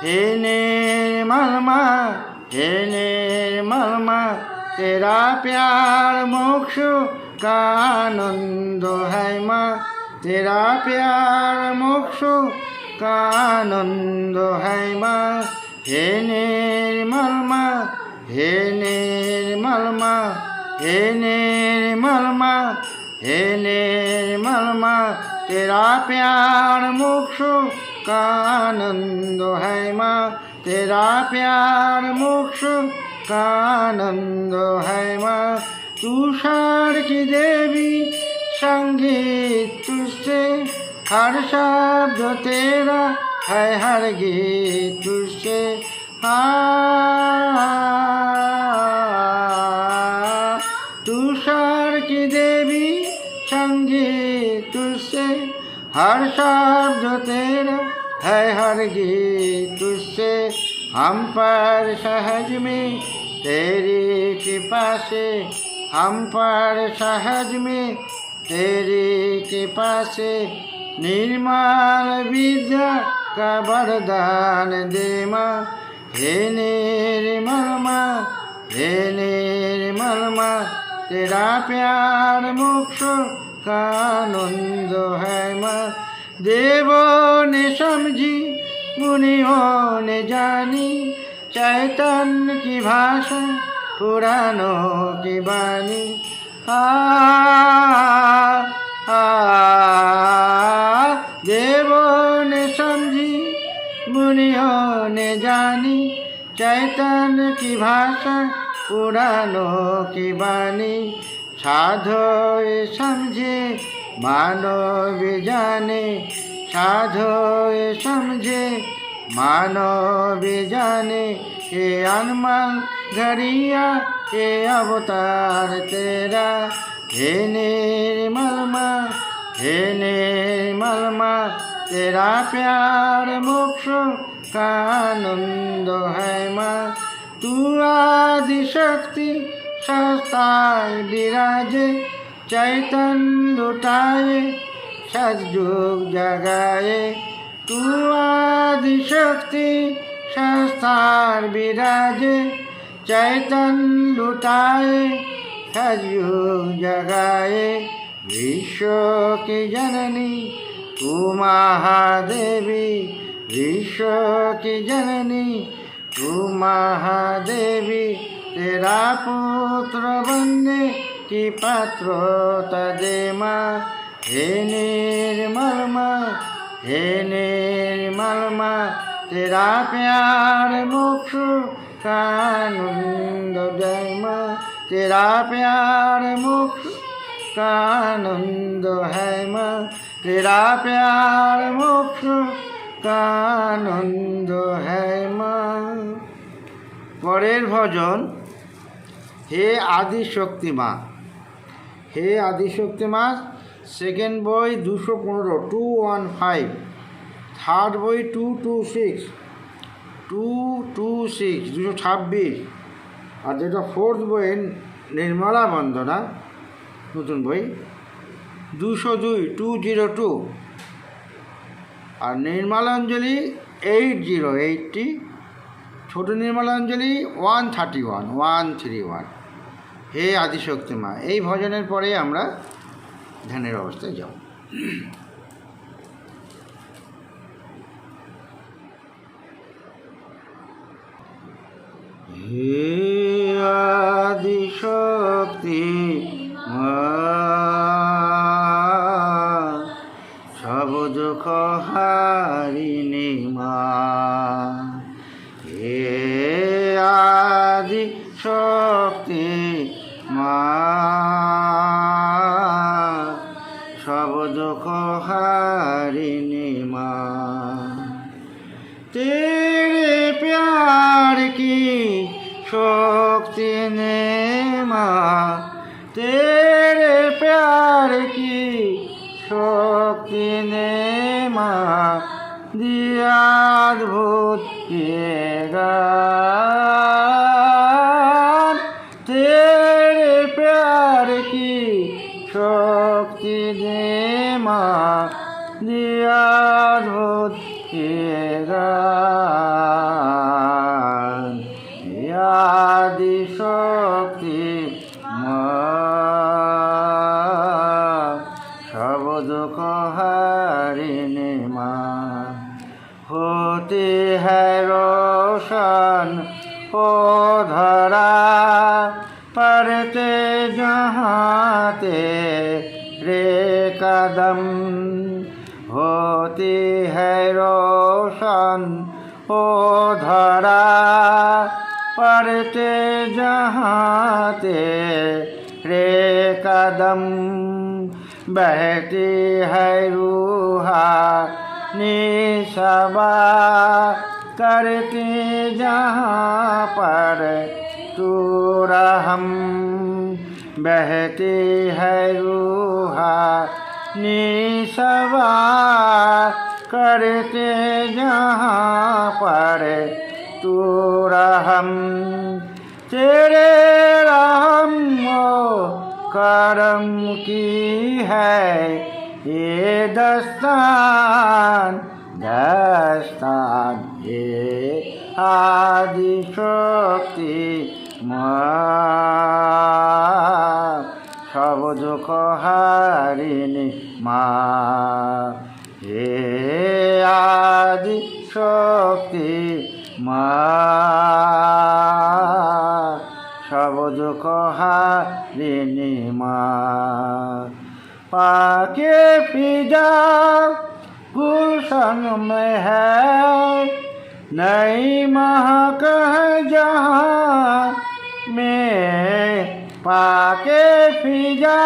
हे निर्मल माँ, हे निर्मल माँ, तेरा प्यार मोक्ष का आनंद है माँ, तेरा प्यार मोक्ष का आनंद है माँ। हे निर्मल माँ, हे निर्मल माँ, हे निर्मल माँ, हे निर्मल माँ, तेरा प्यार मोक्ष का आनंद है माँ, तेरा प्यार मोक्ष का आनंद है माँ। तुषार की देवी संगीत तुझसे, हर शब्द तेरा है हर गीत तुझसे। तुषार की देवी संगीत तुझसे, हर शब्द तेरा है हर गीत तुझसे। हम पर सहज में तेरी कृपा से, हम पर सहज में तेरी कृपा से, निर्मल विद्या का वरदान दे माँ। हे निर्मल माँ, हे निर्मल माँ, तेरा प्यार मोक्ष का आनंद है माँ। देवों ने समझी, मुनियों ने जानी, चैतन्य की भाषा पुराणों की वाणी। देवों ने समझी, मुनियों ने जानी, चैतन्य की भाषा पुराणों की वाणी। साधो ये समझे, मानो भी जाने, साधो ये समझे, मानो भी जाने, ये अनमोल घड़िया ये अवतार तेरा। हे निर्मल माँ, हे निर्मल माँ, तेरा प्यार मोक्ष का आनंद है माँ। तू आदि शक्ति सहस्तार विराजे, चैतन्य लुटाए सतयुग जगाए। तू आदि शक्ति सहस्तार विराजे, चैतन्य लुटाए सतयुग जगाए। विश्व की जननी तू महादेवी, विश्व की जननी तू महादेवी, तेरा पुत्र बनने की पात्रता दे माँ। हे निर्मल माँ, हे निर्मल माँ, तेरा प्यार मोक्ष का आनंद है माँ, तेरा प्यार मोक्ष का आनंद है माँ, तेरा प्यार मोक्ष का आनंद है माँ। পরের ভজন, হে আদিশক্তি মা। হে আদিশক্তি মা, সেকেন্ড বই 215, 215, থার্ড বই 226, 226, আর যেটা ফোর্থ বই নির্মলা বন্দনা নতুন বই 202, 202, আর নির্মলাঞ্জলি 80, ছোট নির্মলাঞ্জলি 131, 131। হে আদিশক্তি মা, এই ভজনের পরে আমরা ধ্যানের অবস্থায় যাব। হে আদিশক্তি মা, সব দুঃখ হারিণী মা। হে আদিশক্তি মা, সব দুঃখ হারিণী মা। तेरे प्यार की शक्ति ने माँ, तेरे प्यार की शक्ति ने माँ, दिया अद्भुत ये गान, तेरे प्यार की शक्ति दे माँ, दिया अद्भुत ये गान, आदि शक्ति सब दुख हारिणी माँ, होती है रोशन ओ धरा, पड़ते जहाँ तेरे कदम, होती है रोशन ओ धरा, पड़ते जहाँ तेरे कदम, बहती है रूहानी सबा, करती जहाँ पर तू रहम, बहती है रूहानी सबा, करते जहाँ पर तू रहम, तेरे रहम ओ करम की है ये दस्तान, दस्तान ये आदि शक्ति माँ, सब दुख हारिणी माँ, ये आदि शक्ति माँ, सब दुख हारिणी माँ, पाके फिजा गुलशन में है नई महक है जहाँ में, पाके फिजा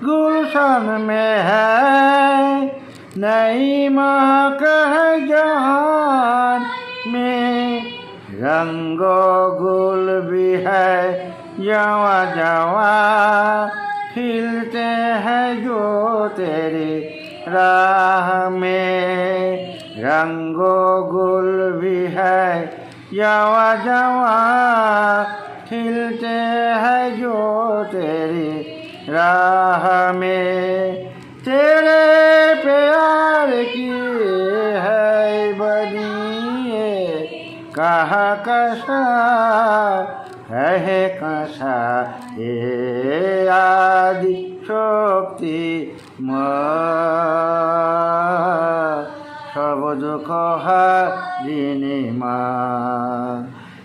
गुलशन में है नई महक है जहाँ में, रंगो गुल भी है जवा जवा, खिलते हैं जो तेरी राह में, रंगो गुल भी है जवा जवा, खिलते हैं जो तेरी राह में, तेरे प्यार की है बनिए कहा कसा है कसा, ये आदि शक्ति माँ, सब दुख हारिणी माँ,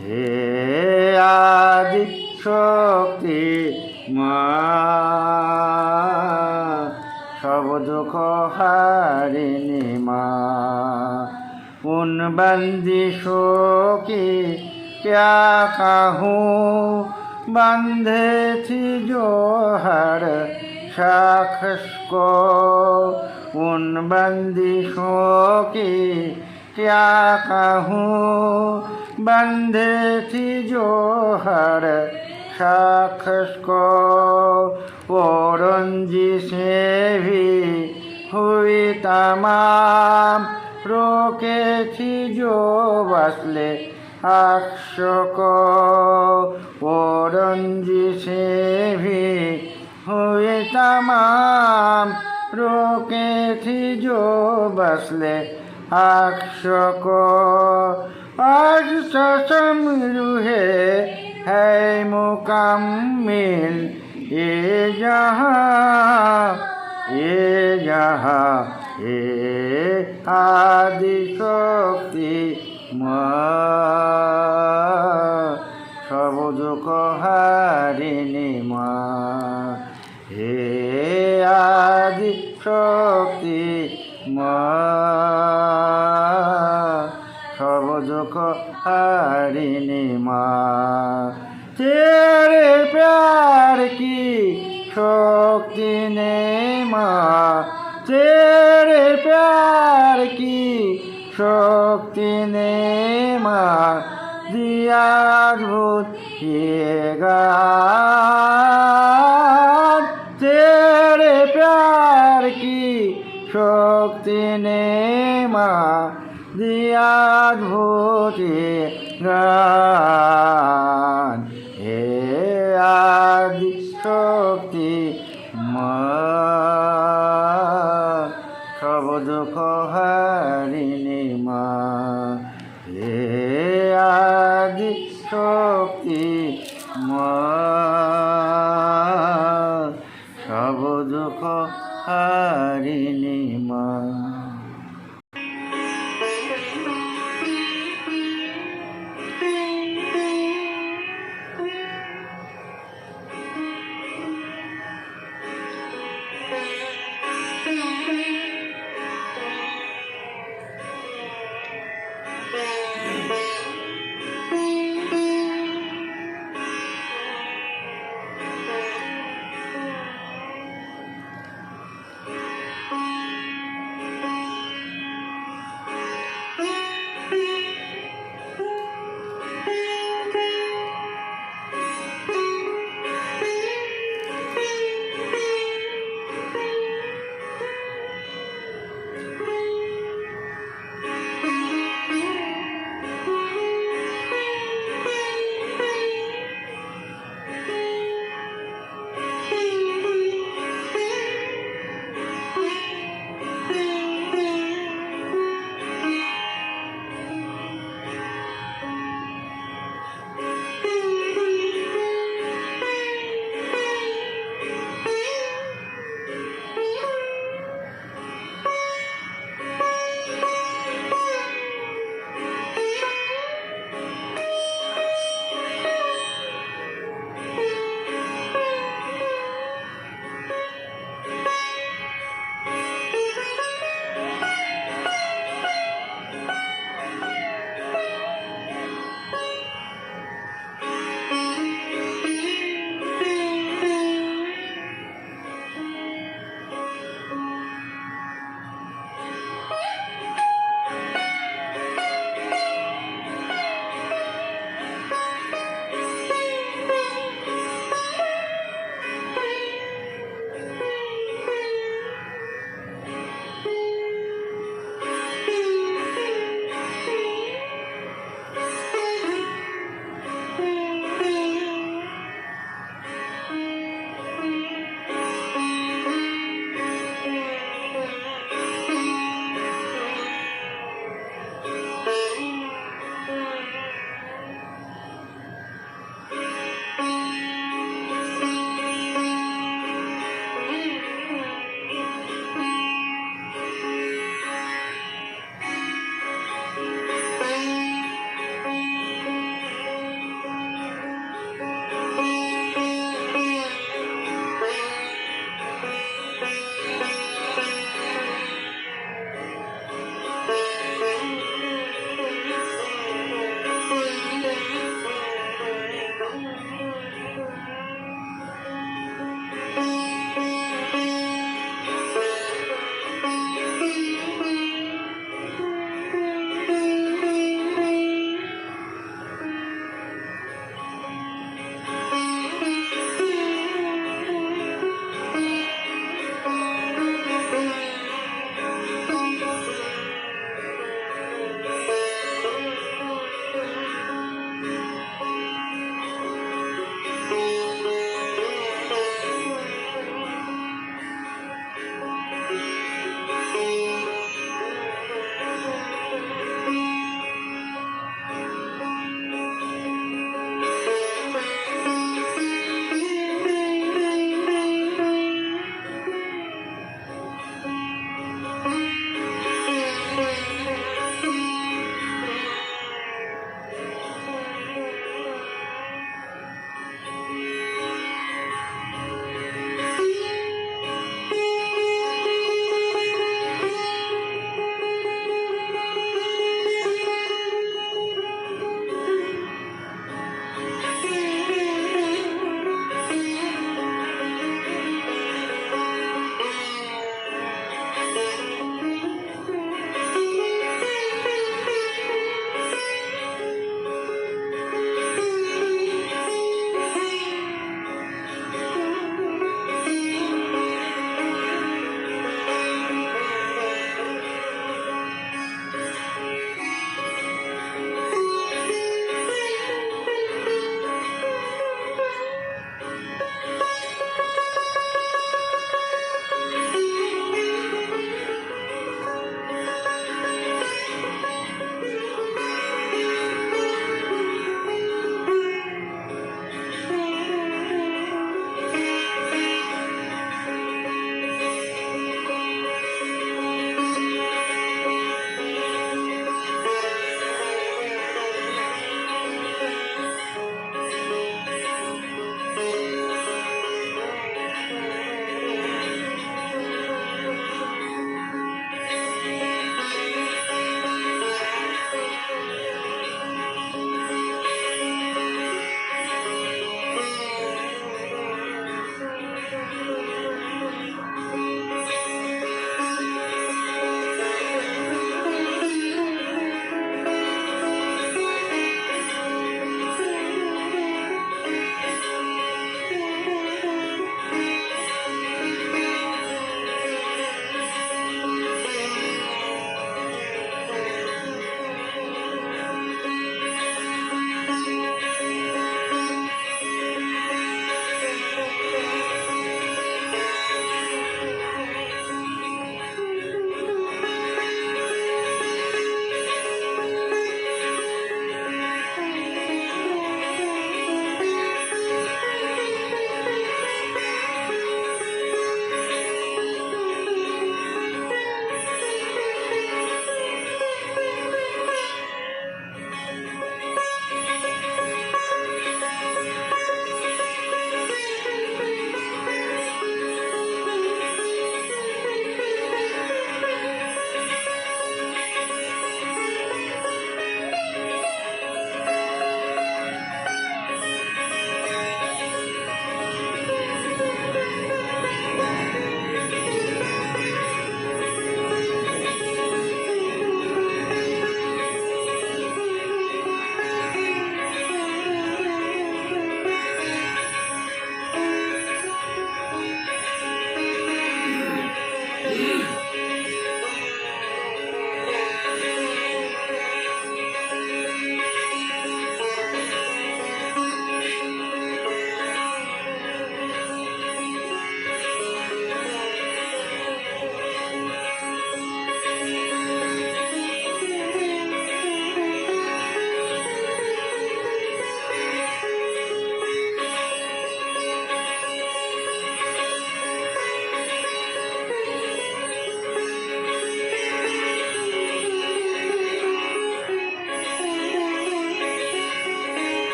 हे आदि शक्ति माँ, सब दुख हारिणी माँ, उन बंदिशों की क्या कहूँ, बंधे थी जो हर शख्स को, उन बंदिशों की क्या कहूँ, बंधे थी जो हर शख्स को, वो रंजिशे भी हुई तमाम, रोके थी जो वस्ले अक्ष को, वो रंजिशे भी हुई तमाम, रोके थी जो वस्ले अक्ष को, आज ससम रूहे है मुकम्मिल ये जहाँ, ये जहाँ, ये आदि शक्ति माँ, सब दुख हारिणी माँ, हे आदि शक्ति माँ, सब दुख हारिणी माँ, तेरे प्यार की शक्ति ने माँ, तेरे प्यार की शक्ति ने माँ, दिया अद्भुत ये गान, तेरे प्यार की शक्ति ने माँ, অদ্ভুতি গান হে আদি শক্তি মা সব দুঃখ হারিণী মা হে আদি শক্তি মা সব দুঃখ হারিণী মা।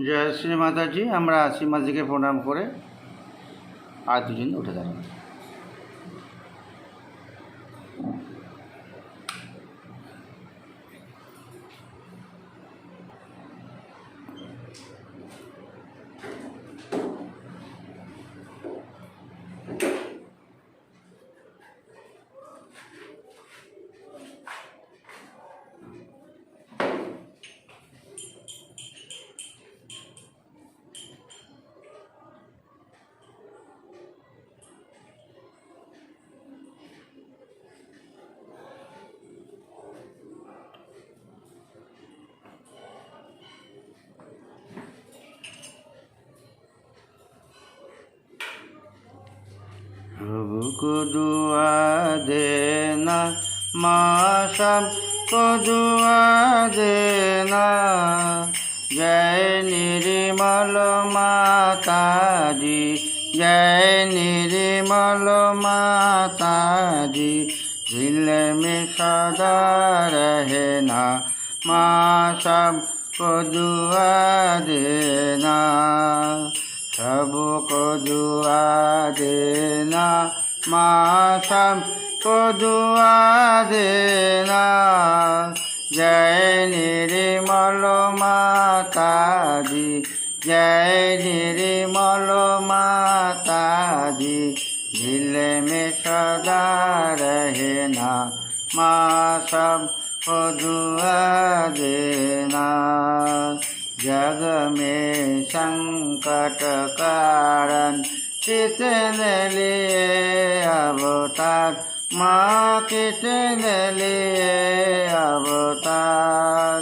জয় শ্রী মাতাজি। আমরা শ্রীমাতাজিকে প্রণাম করে আর দুজন উঠে দাঁড়াবো। प्रभु को दुआ देना, माँ सबको दुआ देना। जय निर्मल माता जी, जय निर्मल माता जी। दिल में सदा रहना, माँ सबको दुआ देना। सबको दुआ देना, माँ सबको दुआ देना। जय निर्मल माता जी, जय निर्मल माता जी। दिल में सदा रहना, माँ सबको दुआ देना। जग में संकट कारण कितने लिए अवतार, माँ कितने लिए अवतार।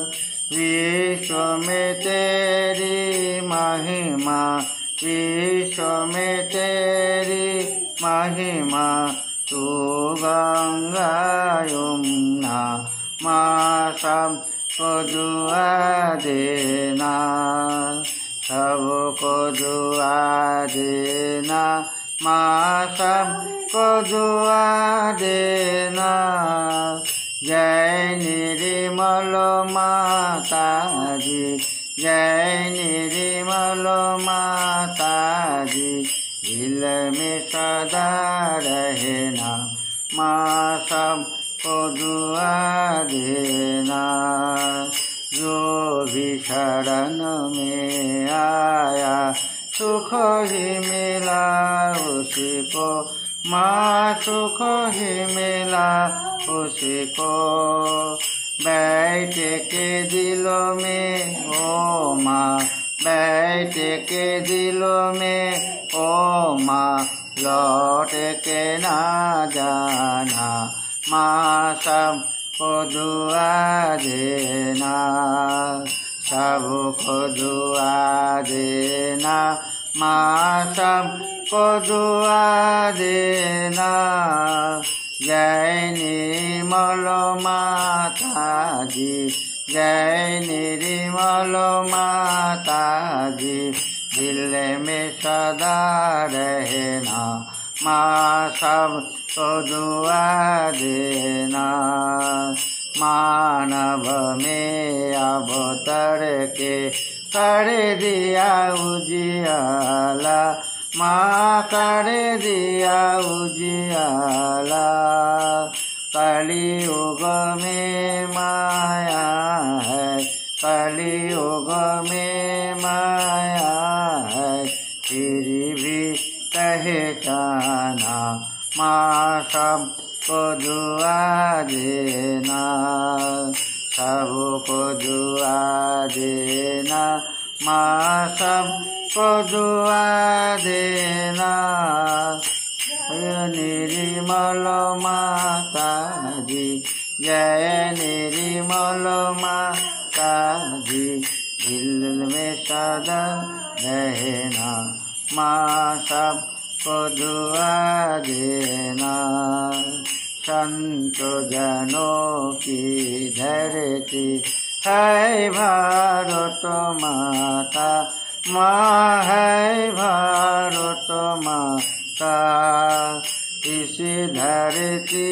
विश्व में तेरी महिमा, विश्व में तेरी महिमा। तू गंगा यमुना, माँ सबको दुआ देना। सबको दुआ देना, माँ सबको दुआ देना। जय निर्मल माता जी, जय निर्मल माता जी। दिल में सदा रहना, माँ सबको दुआ देना। जो भी शरण में आया सुख ही मिला उसको, माँ सुख ही मिला उसको। बैठ के दिलों में ओ माँ, बैठ के दिलों में ओ माँ। लौट के ना जाना, माँ सबको दुआ देना। सबको दुआ देना, माँ सबको दुआ देना। जय निर्मल माता जी, जय निर्मल माता जी। दिल में सदा रहना, माँ सबको दुआ देना। मानव में अवतर के कर दिया उजियाला, माँ कर दिया उजियाला। कलियुग में माया है, कलियुग में माया है। फिर भी पहचाना, माँ सबको दुआ देना। सबको दुआ देना, माँ सबको दुआ देना। जय निर्मल माता जी, जय निर्मल माता जी। दिल में सदा रहना, माँ सबको दुआ देना। संत जनों की धरती है भारत माता, माँ है भारत माता। इस धरती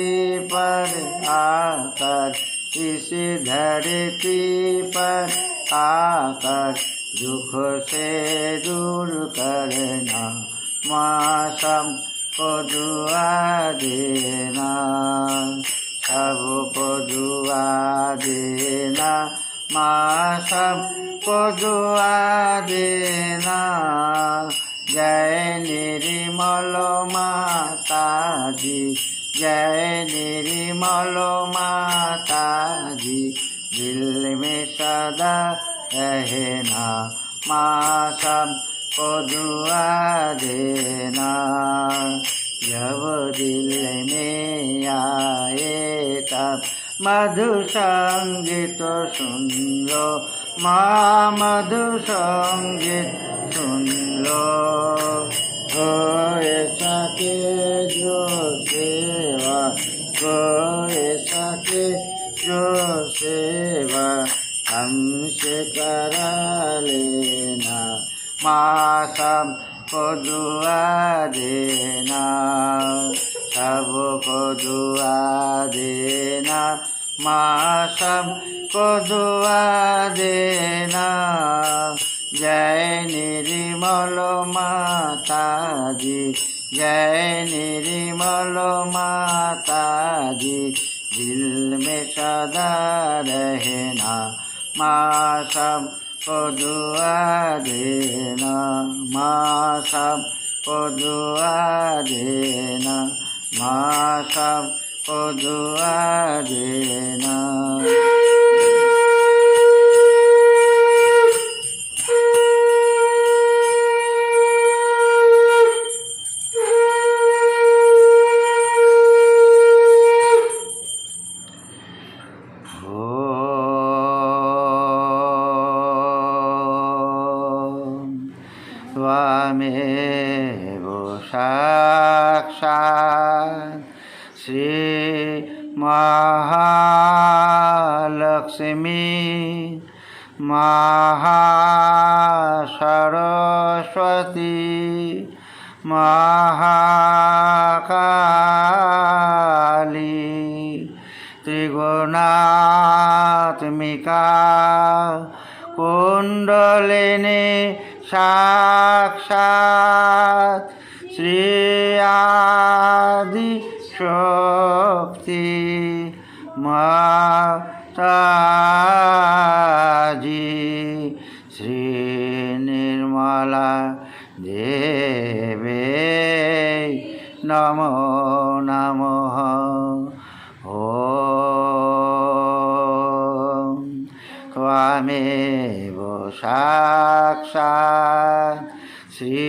पर आकर, इस धरती पर आकर दुख से दूर करना, माँ सबको दुआ देना, सबको दुआ देना, माँ सबको दुआ देना। जय निर्मल माता जी, जय निर्मल माता जी, दिल में सदा रहना, माँ सबको दुआ देना। जब दिल में आए तब मधु संगीत सुन लो, माँ मधु संगीत सुन लो। कोई सके जो सेवा, कोई सके जो सेवा, हमसे करा लेना, माँ सबको दुआ देना, सबको दुआ देना, माँ सबको दुआ देना। जय निर्मल माता जी, जय निर्मल माता जी, दिल में सदा रहना, माँ सबको दुआ देना, माँ सबको दुआ देना, माँ सबको दुआ देना। त्वमेव साक्षात् श्री महालक्ष्मी महासरस्वती महाकाली त्रिगुणात्मिका कुंडलिनी साक्षात् श्री आदि शक्ति माताजी श्री निर्मला देवी नमो नमः। ॐ त्वमेव साक्षात् श्री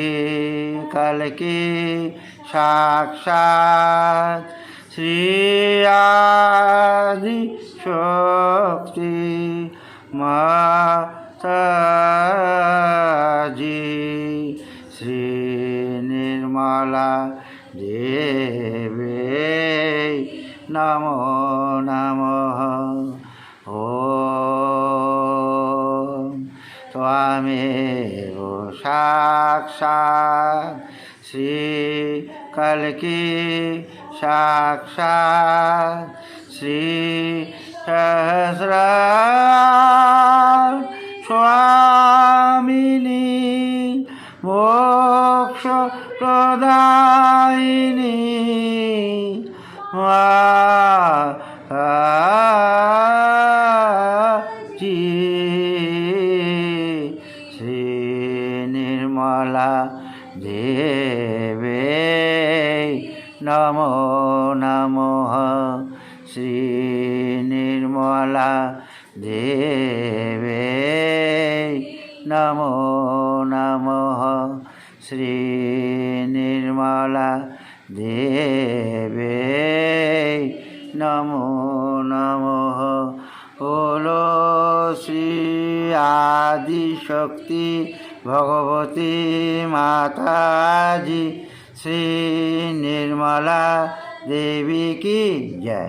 कल्की साक्षात् श्री आदि शक्ति माताजी श्री निर्मला देवी नमो नमः। ॐ त्वमेव साक्षात् श्री कल्की साक्षात् श्री सहस्रार स्वामिनी मोक्ष प्रदायिनी माताजी श्री निर्मला देवी नमो नमः। श्री निर्मला देवी नमो नमः। श्री निर्मला देवी नमो नमः। बोलो श्री आदि शक्ति भगवती माता जी श्री निर्मला देवी की जय।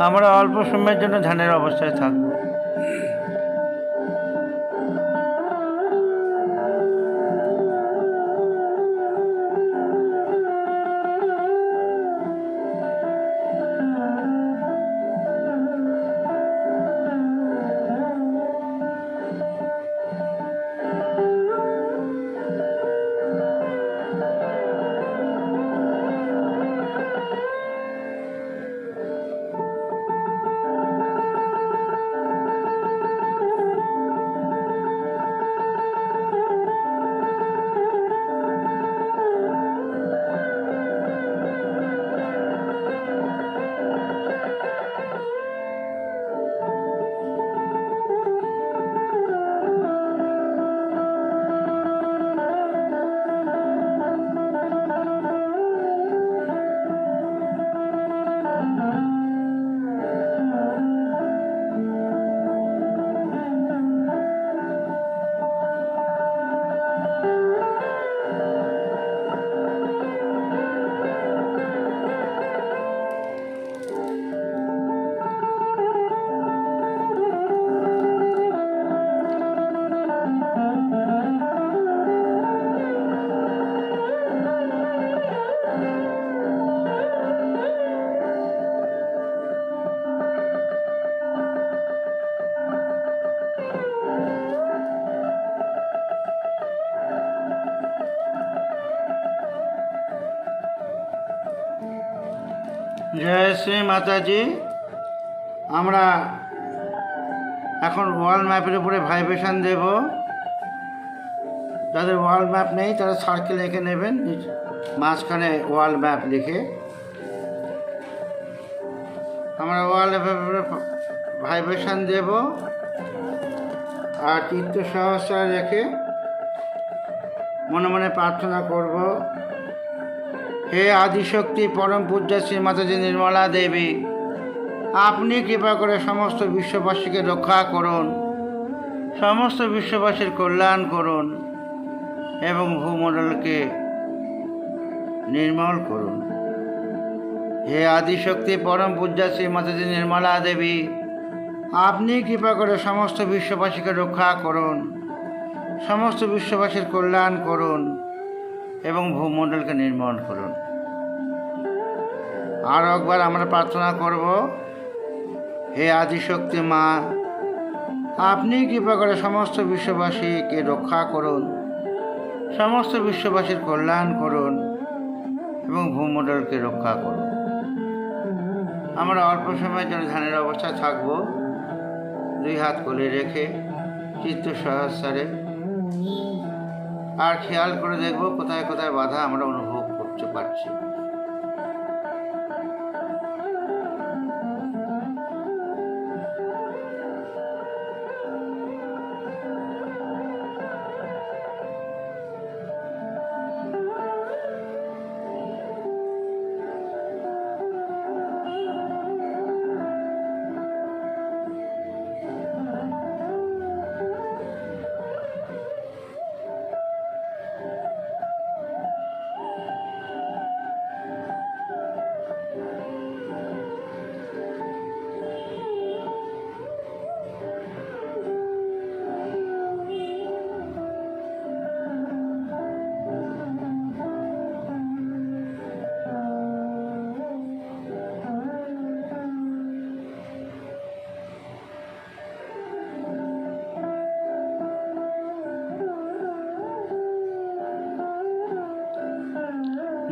আমরা অল্প সময়ের জন্য ধ্যানের অবস্থায় থাকব। জয় শ্রী মাতাজি। আমরা এখন ওয়ার্ল্ড ম্যাপের উপরে ভাইব্রেশন দেব। যাদের ওয়ার্ল্ড ম্যাপ নেই তারা সার্কেল এঁকে নেবেন, মাঝখানে ওয়ার্ল্ড ম্যাপ লিখে। আমরা ওয়ার্ল্ড ম্যাপের উপরে ভাইব্রেশন দেব আর চিত্ত সহস্র রেখে মনে মনে প্রার্থনা করব, হে আদিশক্তি পরম পূজ্য শ্রী মাতাজি নির্মলা দেবী, আপনি কৃপা করে সমস্ত বিশ্ববাসীকে রক্ষা করুন, সমস্ত বিশ্ববাসীর কল্যাণ করুন এবং ভূমণ্ডলকে নির্মল করুন। হে আদিশক্তি পরম পূজ্য শ্রী মাতাজি নির্মলা দেবী, আপনি কৃপা করে সমস্ত বিশ্ববাসীকে রক্ষা করুন, সমস্ত বিশ্ববাসীর কল্যাণ করুন এবং ভূমণ্ডলকে নির্মল করুন। আর একবার আমরা প্রার্থনা করব, হে আদিশক্তি মা, আপনি কৃপা করে সমস্ত বিশ্ববাসীকে রক্ষা করুন, সমস্ত বিশ্ববাসীর কল্যাণ করুন এবং ভূমণ্ডলকে রক্ষা করুন। আমরা অল্প সময়ের জন্য ধ্যানের অবস্থায় থাকব, দুই হাত কোলে রেখে চিত্ত সহস্রে, আর খেয়াল করে দেখব কোথায় কোথায় বাধা আমরা অনুভব করতে পারছি।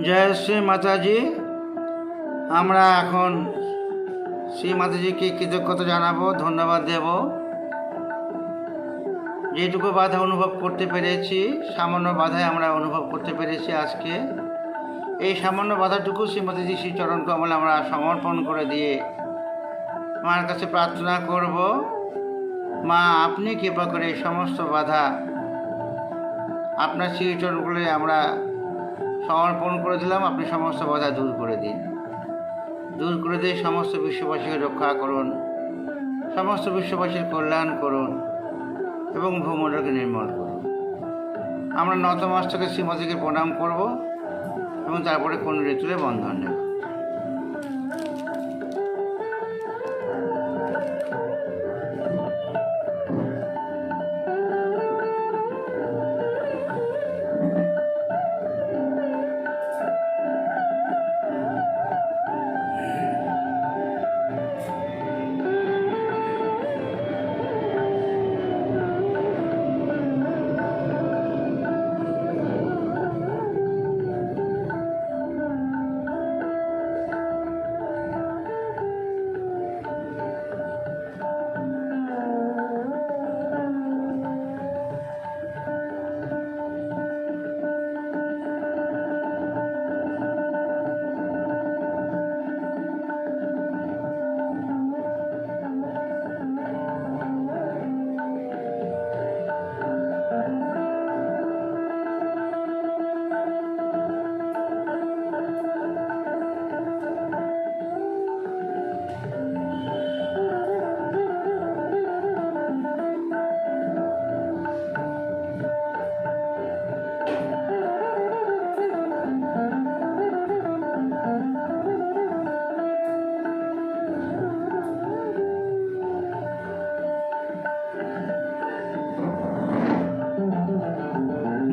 জয় শ্রী মাতাজি। আমরা এখন শ্রী মাতাজিকে কৃতজ্ঞতা জানাবো, ধন্যবাদ দেব। যেটুকু বাধা অনুভব করতে পেরেছি, সামান্য বাধায় আমরা অনুভব করতে পেরেছি আজকে, এই সামান্য বাধাটুকু শ্রী মাতাজি শ্রী চরণ কমলে আমরা সমর্পণ করে দিয়ে মার কাছে প্রার্থনা করব, মা আপনি কৃপা করে এই সমস্ত বাধা আপনার শ্রী চরণগুলো আমরা সমর্পণ করে দিলাম, আপনি সমস্ত বাধা দূর করে দিন, দূর করে দিয়ে সমস্ত বিশ্ববাসীকে রক্ষা করুন, সমস্ত বিশ্ববাসীর কল্যাণ করুন এবং ভূমণ্ডলকে নির্মল করুন। আমরা নতমস্তকে শ্রীমতীকে প্রণাম করব এবং তারপরে কোন ঋতুরে বন্ধন নেব।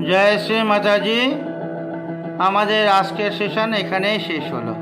জয় শ্রী মাতাজি। আমাদের আজকের সেশন এখানেই শেষ হলো।